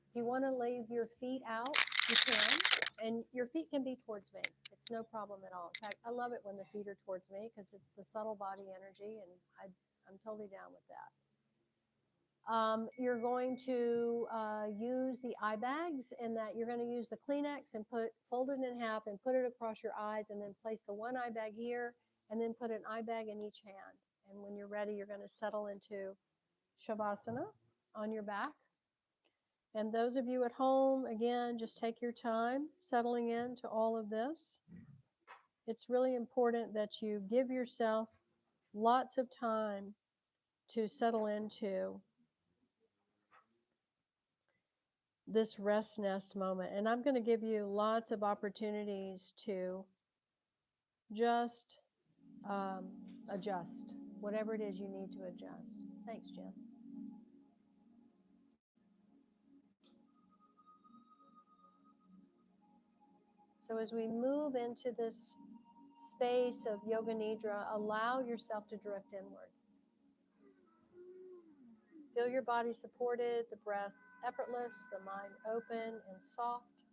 Speaker 1: If you want to leave your feet out, you can. And your feet can be towards me. It's no problem at all. In fact, I love it when the feet are towards me because it's the subtle body energy, and I'm totally down with that. You're going to use the eye bags, and that you're going to use the Kleenex and fold it in half and put it across your eyes, and then place the one eye bag here, and then put an eye bag in each hand. And when you're ready, you're going to settle into Shavasana on your back. And those of you at home, again, just take your time settling into all of this. It's really important that you give yourself lots of time to settle into this rest nest moment. And I'm going to give you lots of opportunities to just adjust, whatever it is you need to adjust. Thanks, Jen. So as we move into this space of Yoga Nidra, allow yourself to drift inward. Feel your body supported, the breath effortless, the mind open and soft.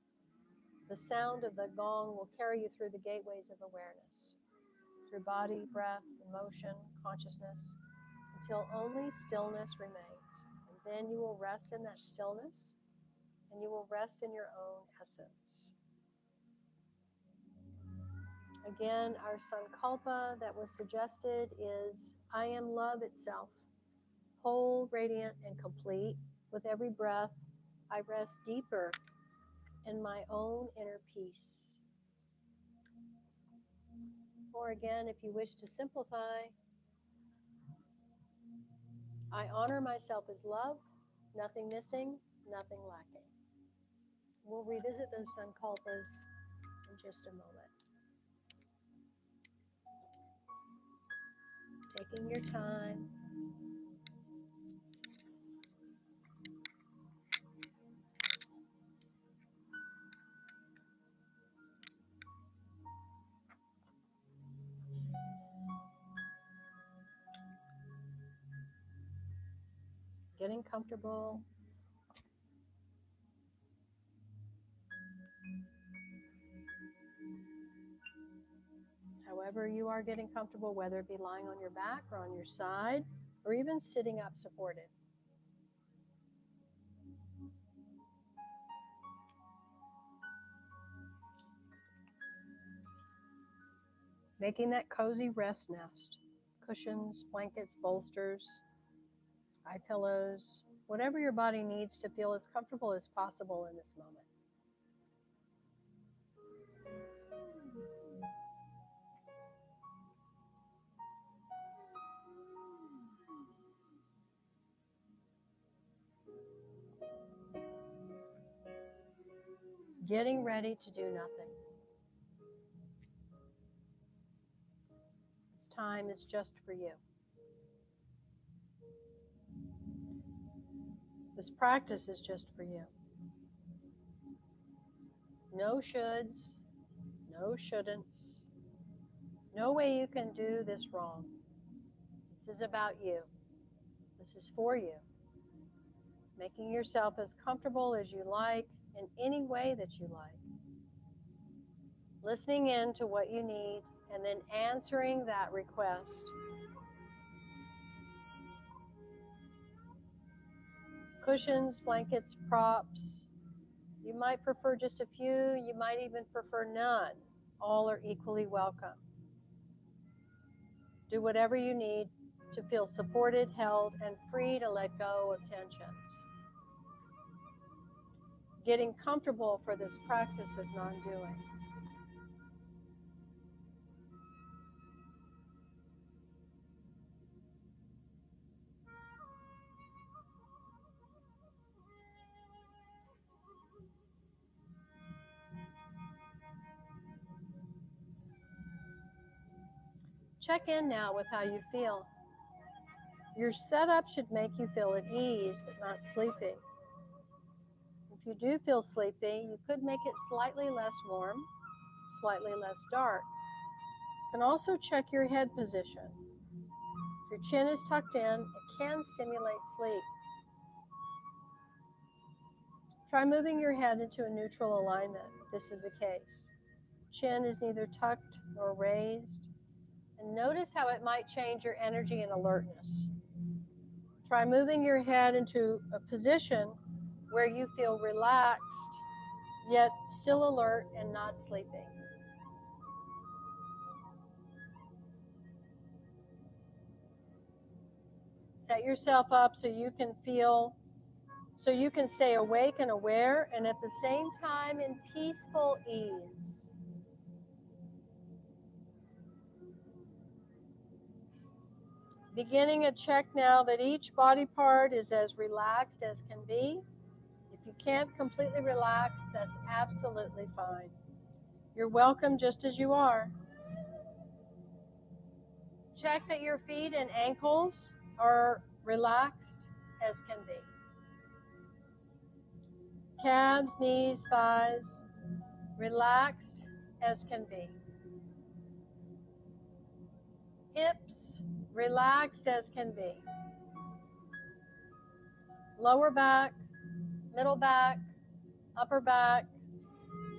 Speaker 1: The sound of the gong will carry you through the gateways of awareness, through body, breath, emotion, consciousness, until only stillness remains. And then you will rest in that stillness, and you will rest in your own essence. Again, our sankalpa that was suggested is, I am love itself, whole, radiant, and complete. With every breath, I rest deeper in my own inner peace. Or again, if you wish to simplify, I honor myself as love, nothing missing, nothing lacking. We'll revisit those sankalpas in just a moment. Taking your time. Getting comfortable. However you are getting comfortable, whether it be lying on your back or on your side, or even sitting up supported. Making that cozy rest nest. Cushions, blankets, bolsters, eye pillows, whatever your body needs to feel as comfortable as possible in this moment. Getting ready to do nothing. This time is just for you. This practice is just for you. No shoulds, no shouldn'ts. No way you can do this wrong. This is about you. This is for you. making yourself as comfortable as you like in any way that you like. Listening in to what you need and then answering that request. Cushions, blankets, props. You might prefer just a few, you might even prefer none. All are equally welcome. Do whatever you need to feel supported, held, and free to let go of tensions. Getting comfortable for this practice of non-doing. Check in now with how you feel. Your setup should make you feel at ease, but not sleepy. If you do feel sleepy, you could make it slightly less warm, slightly less dark. You can also check your head position. If your chin is tucked in, it can stimulate sleep. Try moving your head into a neutral alignment if this is the case. Chin is neither tucked nor raised. And notice how it might change your energy and alertness. Try moving your head into a position where you feel relaxed, yet still alert and not sleepy. Set yourself up so you can stay awake and aware, and at the same time in peaceful ease. Beginning a check now that each body part is as relaxed as can be. If you can't completely relax, that's absolutely fine. You're welcome just as you are. Check that your feet and ankles are relaxed as can be. Calves, knees, thighs, relaxed as can be. Hips, relaxed as can be. Lower back, middle back, upper back,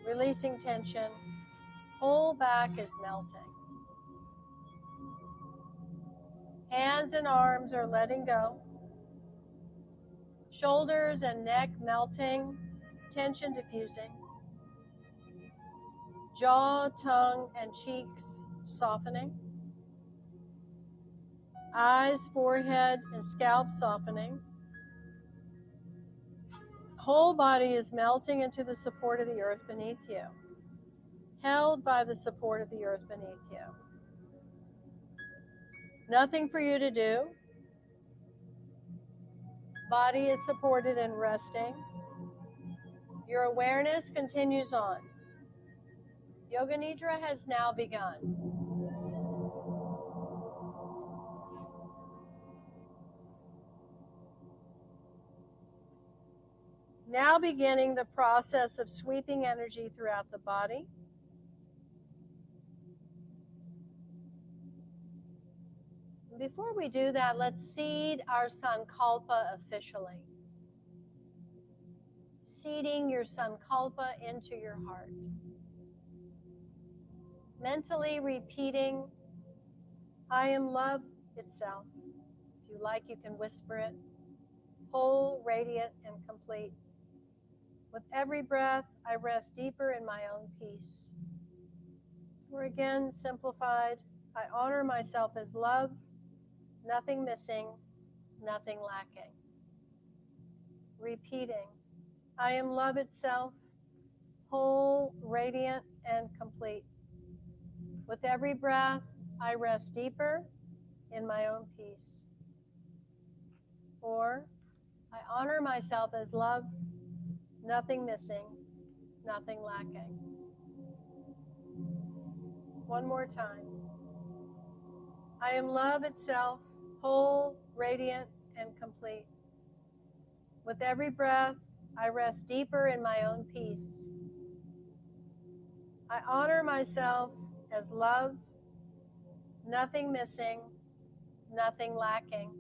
Speaker 1: releasing tension. Whole back is melting. Hands and arms are letting go. Shoulders and neck melting, tension diffusing. Jaw, tongue, and cheeks softening. Eyes, forehead, and scalp softening. Whole body is melting into the support of the earth beneath you, held by the support of the earth beneath you. Nothing for you to do. Body is supported and resting. Your awareness continues on. Yoga Nidra has now begun. Now beginning the process of sweeping energy throughout the body. Before we do that, let's seed our Sankalpa officially. Seeding your Sankalpa into your heart. Mentally repeating, I am love itself. If you like, you can whisper it. Whole, radiant, and complete. With every breath, I rest deeper in my own peace. Or again, simplified, I honor myself as love, nothing missing, nothing lacking. Repeating, I am love itself, whole, radiant, and complete. With every breath, I rest deeper in my own peace. Or, I honor myself as love, nothing missing, nothing lacking. One more time. I am love itself, whole, radiant, and complete. With every breath, I rest deeper in my own peace. I honor myself as love, nothing missing, nothing lacking.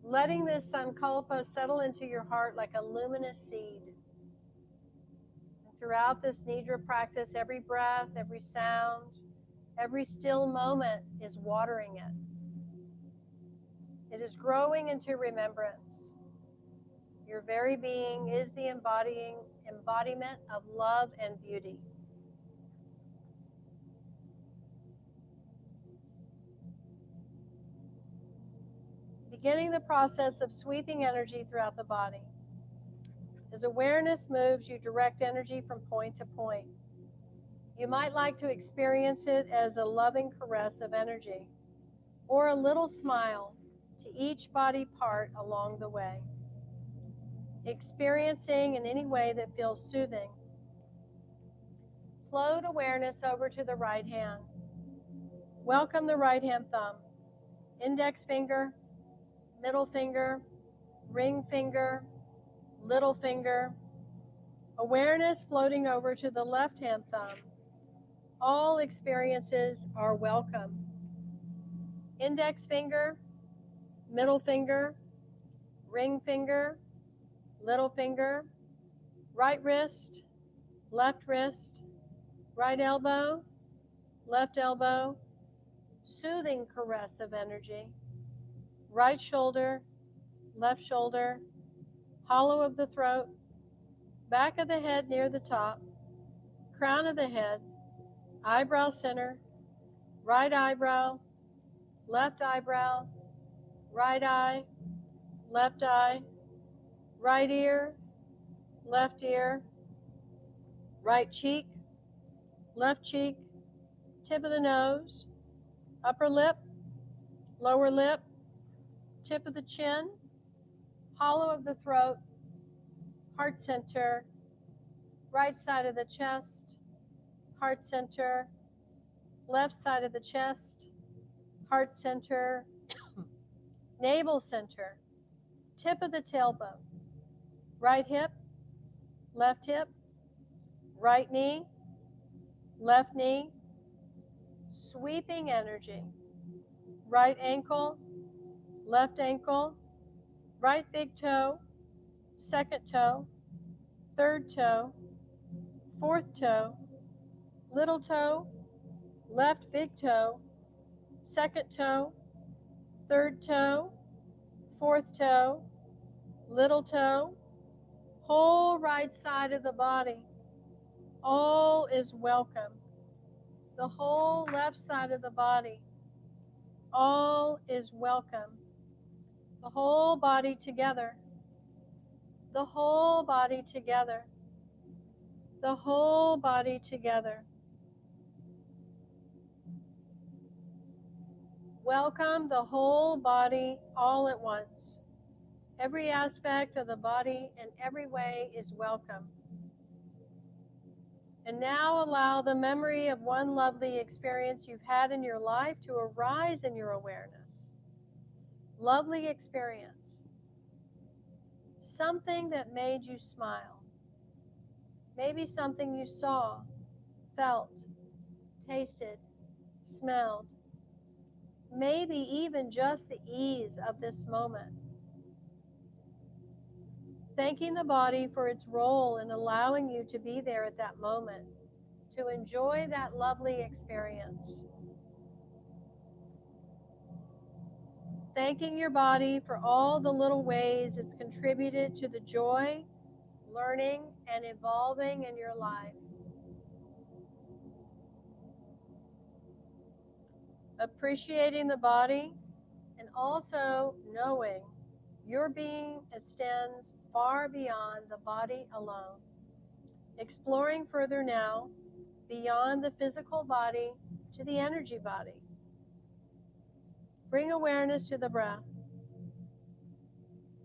Speaker 1: letting this sankalpa settle into your heart like a luminous seed. And throughout this Nidra practice, every breath, every sound, every still moment is watering it. It is growing into remembrance. Your very being is the embodiment of love and beauty. Beginning the process of sweeping energy throughout the body. As awareness moves, you direct energy from point to point. You might like to experience it as a loving caress of energy, or a little smile to each body part along the way. Experiencing in any way that feels soothing. Float awareness over to the right hand. Welcome the right hand thumb, index finger, middle finger, ring finger, little finger. Awareness floating over to the left hand thumb. All experiences are welcome. Index finger, middle finger, ring finger, little finger, right wrist, left wrist, right elbow, left elbow, soothing caress of energy, right shoulder, left shoulder, hollow of the throat, back of the head near the top, crown of the head, eyebrow center, right eyebrow, left eyebrow, right eye, left eye, right ear, left ear, right cheek, left cheek, tip of the nose, upper lip, lower lip, tip of the chin, hollow of the throat, heart center, right side of the chest, heart center, left side of the chest, heart center, navel center, tip of the tailbone, right hip, right knee, left knee, sweeping energy, right ankle, left ankle, right big toe, second toe, third toe, fourth toe, little toe, left big toe, second toe, third toe, fourth toe, little toe, whole right side of the body. All is welcome. The whole left side of the body. All is welcome. The whole body together. The whole body together. The whole body together. Welcome the whole body all at once. Every aspect of the body in every way is welcome. And now allow the memory of one lovely experience you've had in your life to arise in your awareness. Lovely experience. Something that made you smile. Maybe something you saw, felt, tasted, smelled. Maybe even just the ease of this moment. Thanking the body for its role in allowing you to be there at that moment, to enjoy that lovely experience. Thanking your body for all the little ways it's contributed to the joy, learning, and evolving in your life. Appreciating the body and also knowing your being extends far beyond the body alone. Exploring further now, beyond the physical body to the energy body. Bring awareness to the breath.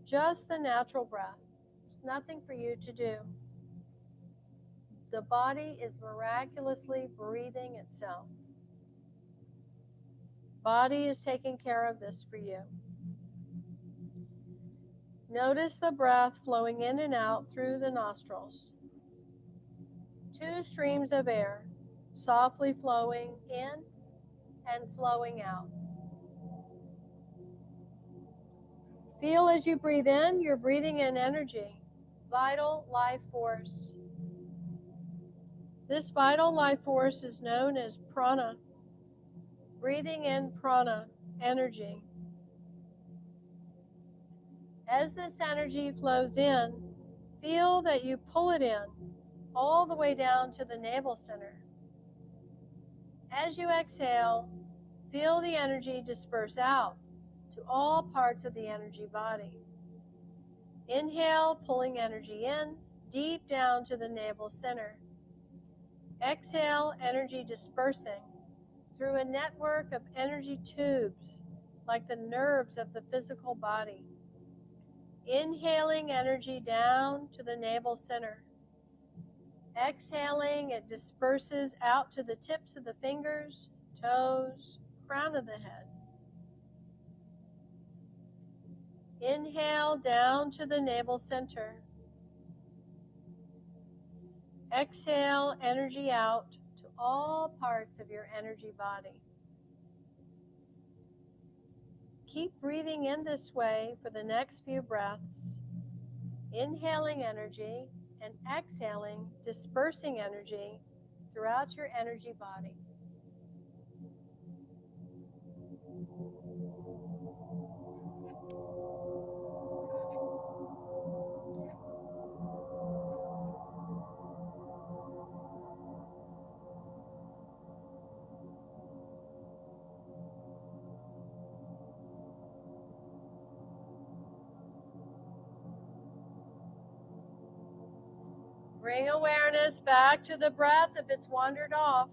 Speaker 1: Just the natural breath. Nothing for you to do. The body is miraculously breathing itself. Body is taking care of this for you. Notice the breath flowing in and out through the nostrils. Two streams of air, softly flowing in and flowing out. Feel as you breathe in, you're breathing in energy, vital life force. This vital life force is known as prana. Breathing in prana, energy. As this energy flows in, feel that you pull it in all the way down to the navel center. As you exhale, feel the energy disperse out to all parts of the energy body. Inhale, pulling energy in, deep down to the navel center. Exhale, energy dispersing through a network of energy tubes, like the nerves of the physical body. Inhaling energy down to the navel center. Exhaling, it disperses out to the tips of the fingers, toes, crown of the head. Inhale down to the navel center. Exhale energy out to all parts of your energy body. Keep breathing in this way for the next few breaths, inhaling energy and exhaling, dispersing energy throughout your energy body. Bring awareness back to the breath if it's wandered off.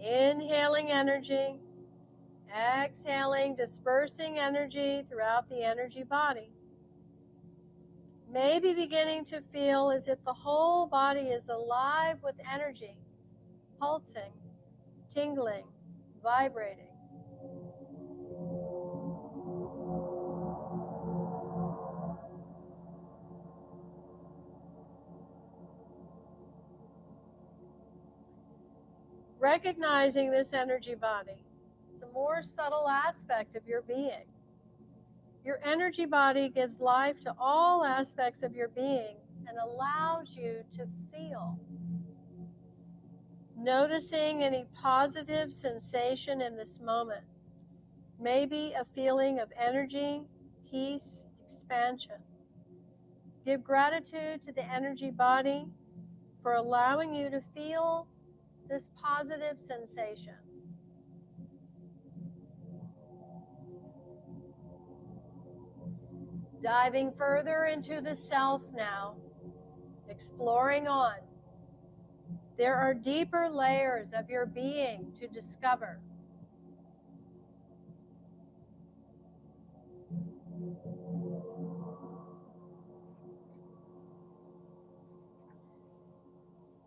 Speaker 1: Inhaling energy, exhaling, dispersing energy throughout the energy body. Maybe beginning to feel as if the whole body is alive with energy, pulsing, tingling, vibrating. Recognizing this energy body is a more subtle aspect of your being. Your energy body gives life to all aspects of your being and allows you to feel. Noticing any positive sensation in this moment. Maybe a feeling of energy, peace, expansion. Give gratitude to the energy body for allowing you to feel this positive sensation. Diving further into the self now, exploring on. There are deeper layers of your being to discover.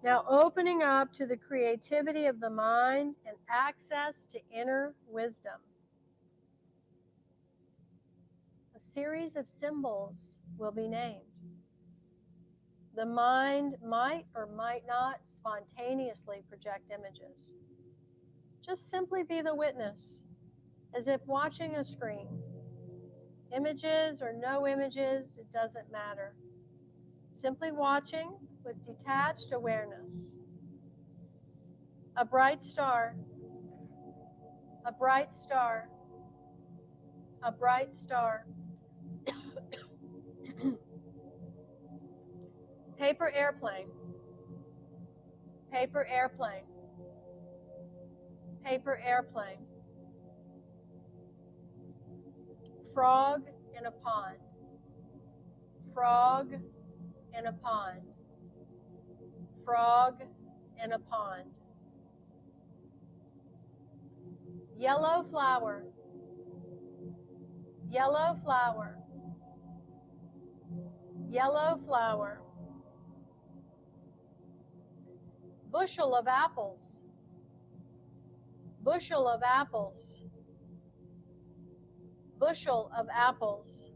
Speaker 1: Now opening up to the creativity of the mind and access to inner wisdom. A series of symbols will be named. The mind might or might not spontaneously project images. Just simply be the witness, as if watching a screen. Images or no images, it doesn't matter. Simply watching with detached awareness. A bright star, a bright star, a bright star. Paper airplane, paper airplane, paper airplane. Frog in a pond, frog in a pond, frog in a pond. Yellow flower, yellow flower, yellow flower. Bushel of apples, bushel of apples, bushel of apples.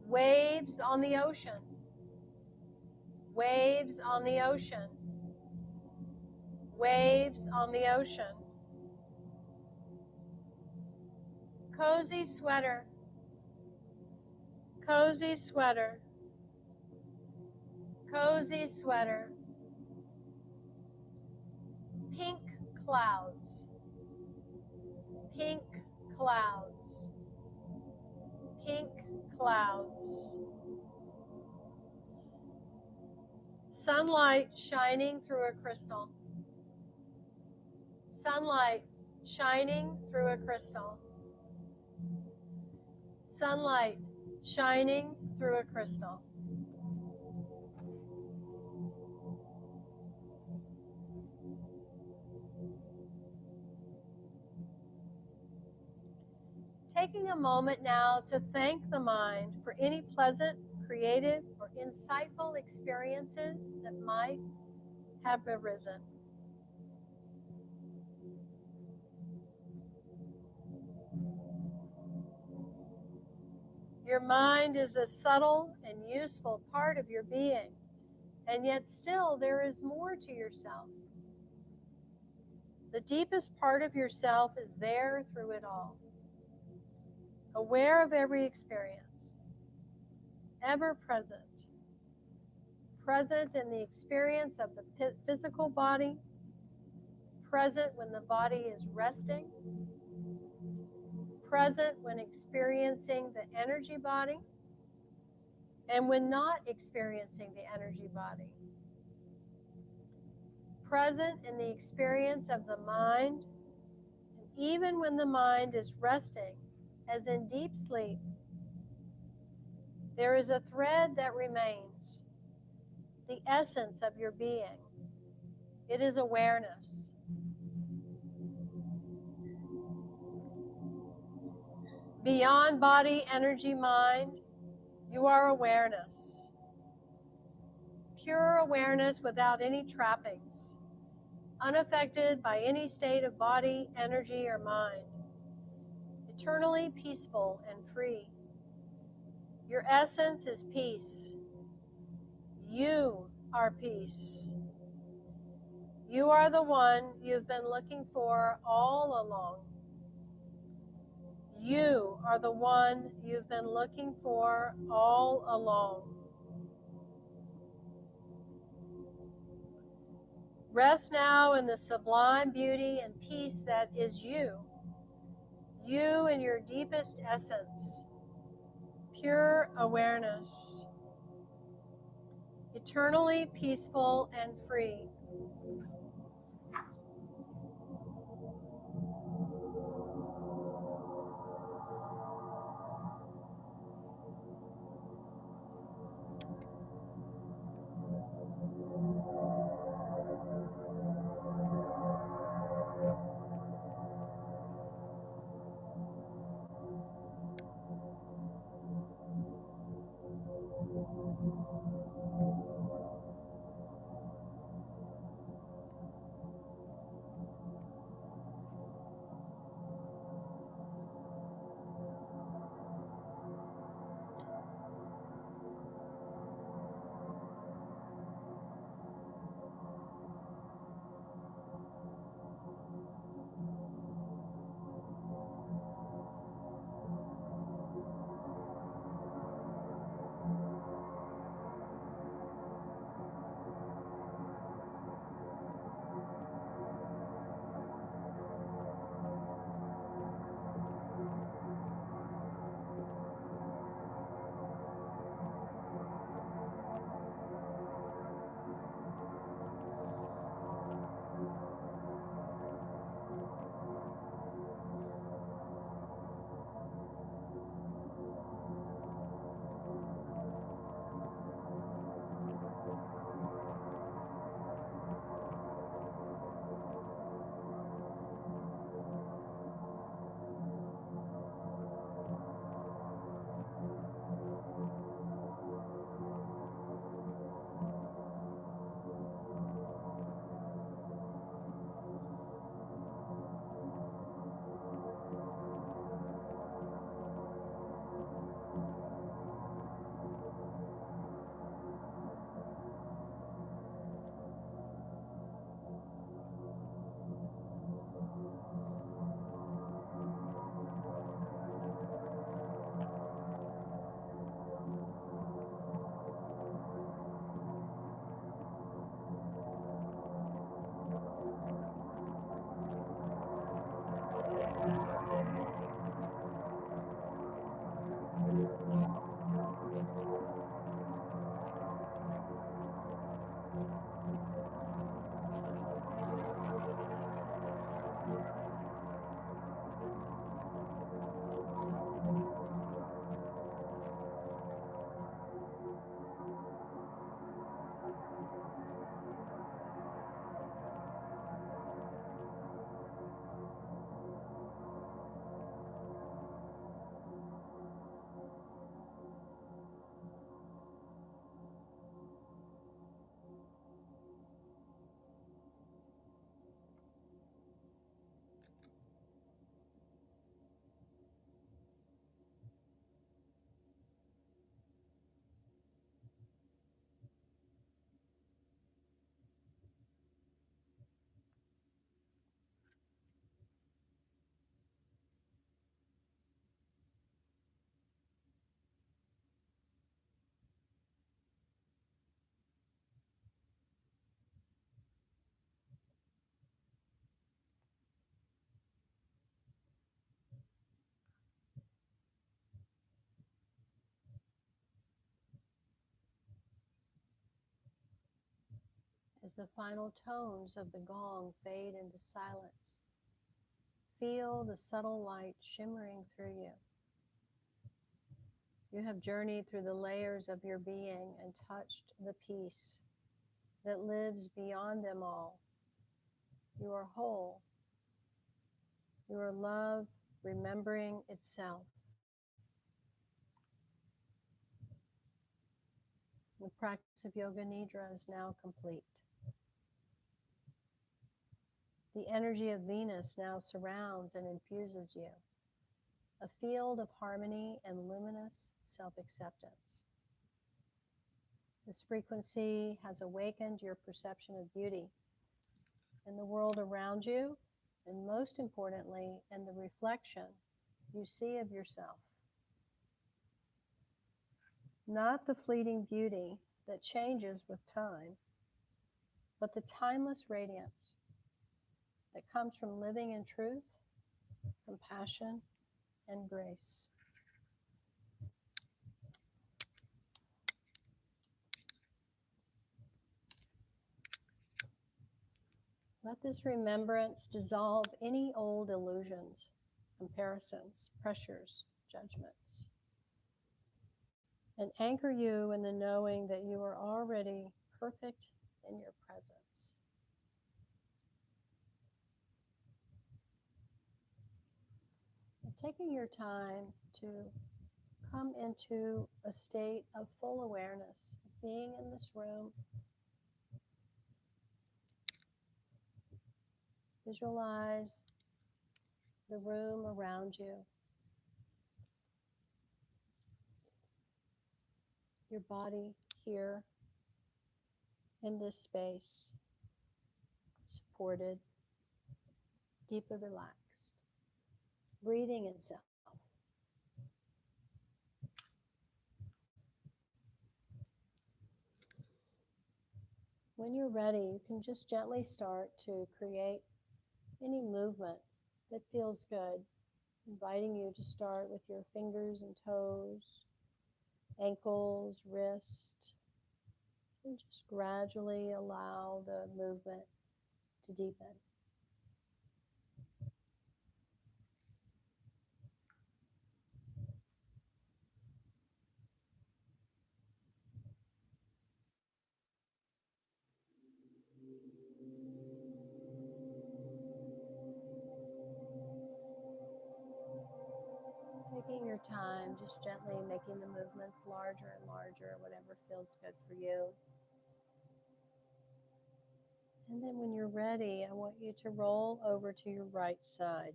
Speaker 1: Waves on the ocean, waves on the ocean, waves on the ocean. Cozy sweater, cozy sweater, cozy sweater. Pink clouds, pink clouds, pink clouds. Sunlight shining through a crystal. Sunlight shining through a crystal. Sunlight shining through a crystal. Taking a moment now to thank the mind for any pleasant, creative, or insightful experiences that might have arisen. Your mind is a subtle and useful part of your being, and yet still there is more to yourself. The deepest part of yourself is there through it all, aware of every experience, ever present, present in the experience of the physical body, present when the body is resting, present when experiencing the energy body, and when not experiencing the energy body. Present in the experience of the mind, and even when the mind is resting, as in deep sleep, there is a thread that remains, the essence of your being. It is awareness. Beyond body, energy, mind, you are awareness. Pure awareness without any trappings, unaffected by any state of body, energy, or mind. Eternally peaceful and free. Your essence is peace. You are peace. You are the one you've been looking for all along. You are the one you've been looking for all along. Rest now in the sublime beauty and peace that is you. You in your deepest essence. Pure awareness. Eternally peaceful and free. as the final tones of the gong fade into silence. Feel the subtle light shimmering through you. You have journeyed through the layers of your being and touched the peace that lives beyond them all. You are whole. You are love, remembering itself. The practice of Yoga Nidra is now complete. The energy of Venus now surrounds and infuses you, a field of harmony and luminous self-acceptance. This frequency has awakened your perception of beauty in the world around you, and most importantly, in the reflection you see of yourself. Not the fleeting beauty that changes with time, but the timeless radiance that comes from living in truth, compassion, and grace. Let this remembrance dissolve any old illusions, comparisons, pressures, judgments, and anchor you in the knowing that you are already perfect in your presence. And taking your time to come into a state of full awareness, being in this room. Visualize the room around you, your body here in this space, supported, deeply relaxed, breathing itself. When you're ready, you can just gently start to create any movement that feels good, inviting you to start with your fingers and toes, ankles, wrist, and just gradually allow the movement to deepen. Taking your time, just gently making the movements larger and larger, whatever feels good for you. And then when you're ready, I want you to roll over to your right side.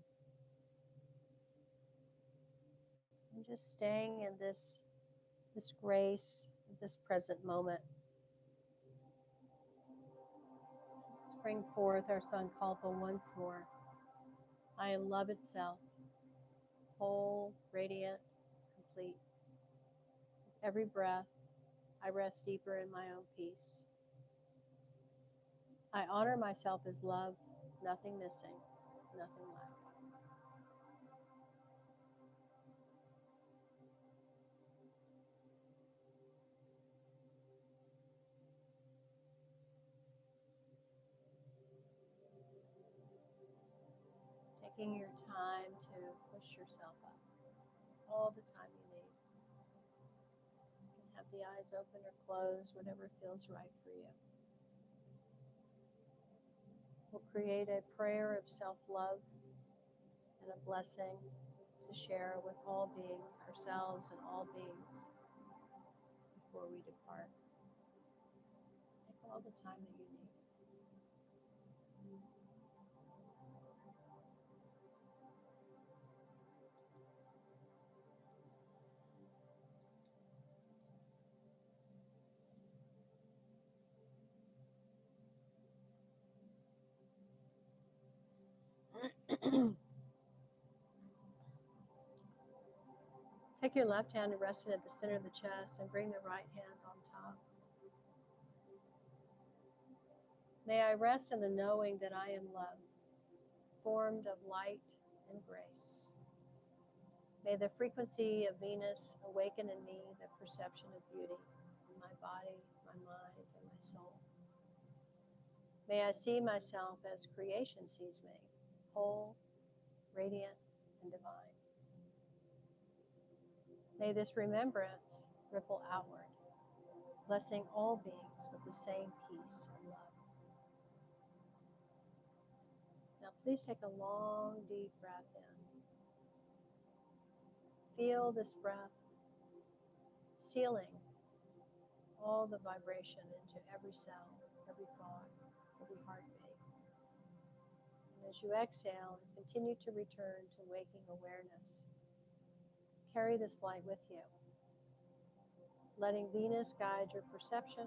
Speaker 1: And just staying in this grace, this present moment. Let's bring forth our Sankalpa once more. I am love itself, whole, radiant, complete. With every breath, I rest deeper in my own peace. I honor myself as love, nothing missing, nothing lacking. Taking your time to push yourself up all the time you need. You can have the eyes open or closed, whatever feels right for you. We'll create a prayer of self-love and a blessing to share with all beings, ourselves and all beings, before we depart. Take all the time that you need. Take your left hand and rest it at the center of the chest and bring the right hand on top. May I rest in the knowing that I am love, formed of light and grace. May the frequency of Venus awaken in me the perception of beauty in my body, my mind, and my soul. May I see myself as creation sees me, whole, radiant, and divine. May this remembrance ripple outward, blessing all beings with the same peace and love. Now please take a long, deep breath in. Feel this breath sealing all the vibration into every cell, every thought, every heartbeat. And as you exhale, continue to return to waking awareness. Carry this light with you, letting Venus guide your perception,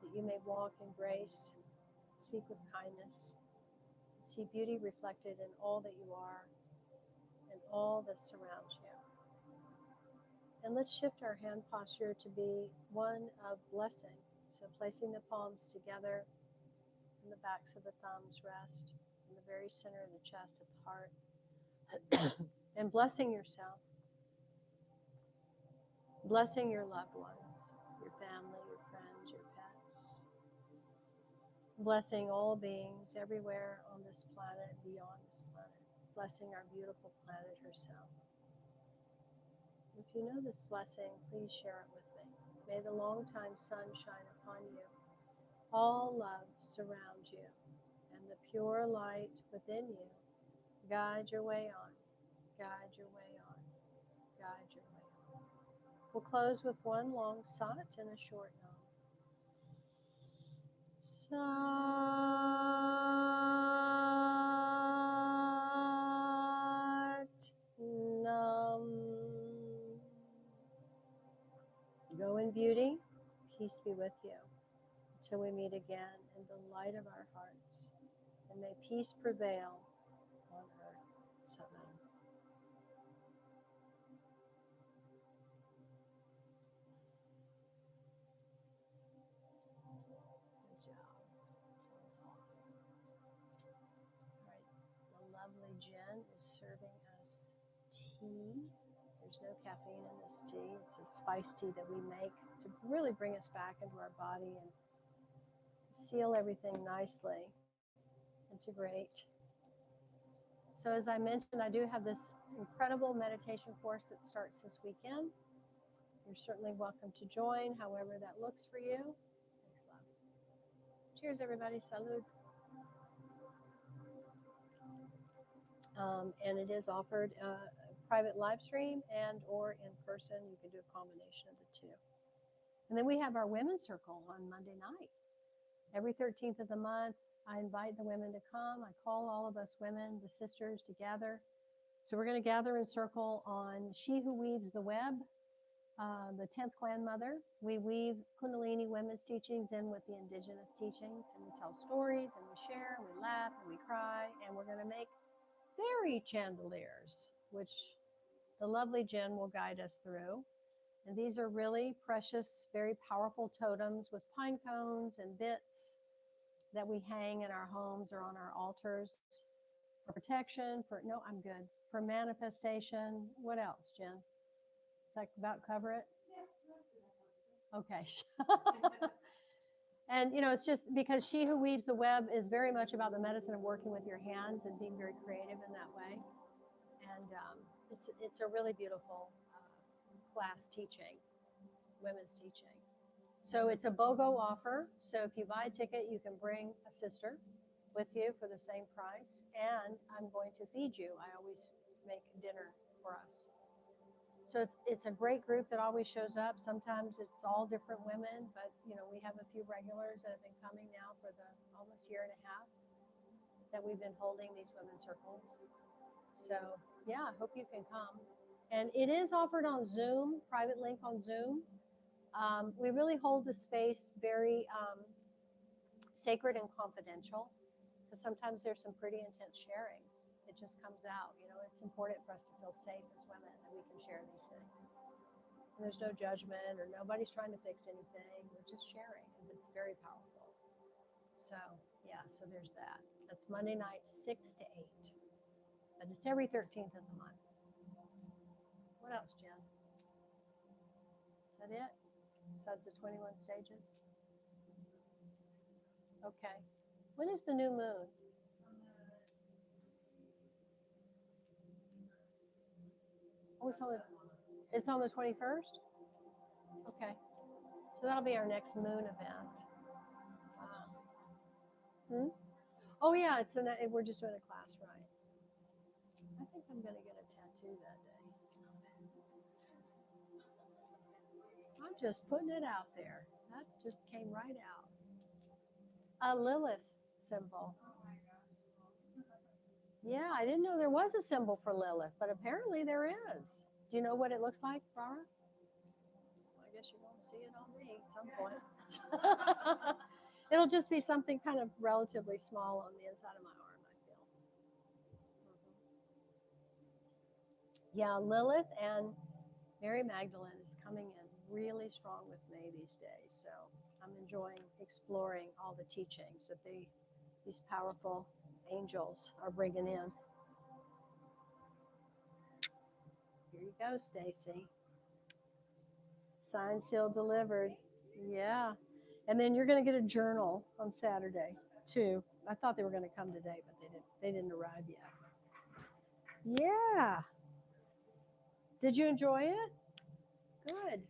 Speaker 1: that you may walk in grace, speak with kindness, and see beauty reflected in all that you are and all that surrounds you. And let's shift our hand posture to be one of blessing. So placing the palms together and the backs of the thumbs rest in the very center of the chest at the heart. And blessing yourself, blessing your loved ones, your family, your friends, your pets. Blessing all beings everywhere on this planet, beyond this planet. Blessing our beautiful planet herself. If you know this blessing, please share it with me. May the long-time sun shine upon you. All love surround you, and the pure light within you guide your way on, guide your way on, guide your way on. We'll close with one long sat and a short nom. Sat Nam. Go in beauty, peace be with you, until we meet again in the light of our hearts. And may peace prevail on earth. Sat Nam. Good job. That's awesome. All right. The lovely Jen is serving us tea. There's no caffeine in this tea. It's a spice tea that we make to really bring us back into our body and seal everything nicely, integrate. So as I mentioned, I do have this incredible meditation course that starts this weekend. You're certainly welcome to join, however that looks for you. Thanks, love. Cheers, everybody. Salud. And it is offered private live stream and or in person. You can do a combination of the two. And then we have our women's circle on Monday night. Every 13th of the month, I invite the women to come. I call all of us women, the sisters, together. So we're going to gather in circle on She Who Weaves the Web, the 10th clan mother. We weave Kundalini women's teachings in with the indigenous teachings, and we tell stories, and we share, and we laugh, and we cry, and we're going to make fairy chandeliers, which the lovely Jen will guide us through. And these are really precious, very powerful totems with pine cones and bits that we hang in our homes or on our altars for protection, for manifestation. What else, Jen? Does that about cover it? Okay. And, it's just because She Who Weaves the Web is very much about the medicine of working with your hands and being very creative in that way. And it's a really beautiful class teaching, women's teaching. So it's a BOGO offer. So if you buy a ticket, you can bring a sister with you for the same price. And I'm going to feed you. I always make dinner for us. So it's a great group that always shows up. Sometimes it's all different women, but we have a few regulars that have been coming now for the almost year and a half that we've been holding these women's circles. So yeah, I hope you can come. And it is offered on Zoom, private link on Zoom. We really hold the space very sacred and confidential, because sometimes there's some pretty intense sharings. It just comes out. It's important for us to feel safe as women that we can share these things. And there's no judgment or nobody's trying to fix anything. We're just sharing, and it's very powerful. So yeah, so there's that. That's Monday night, 6 to 8. But it's every 13th of the month. What else, Jen? Is that it? Besides the 21 stages? Okay. When is the new moon? Oh, it's on the 21st? Okay. So that'll be our next moon event. Hmm? Oh, yeah, we're just doing a class, right? I think I'm going to get a tattoo that day. I'm just putting it out there. That just came right out. A Lilith symbol. Yeah, I didn't know there was a symbol for Lilith, but apparently there is. Do you know what it looks like, Rara? I guess you won't see it on me at some point. It'll just be something kind of relatively small on the inside of my arm, I feel. Yeah, Lilith and Mary Magdalene is coming in really strong with me these days. So I'm enjoying exploring all the teachings that these powerful angels are bringing in. Here you go, Stacy. Signed, sealed, delivered. Yeah. And then you're going to get a journal on Saturday, too. I thought they were going to come today, but they didn't arrive yet. Yeah. Did you enjoy it? Good.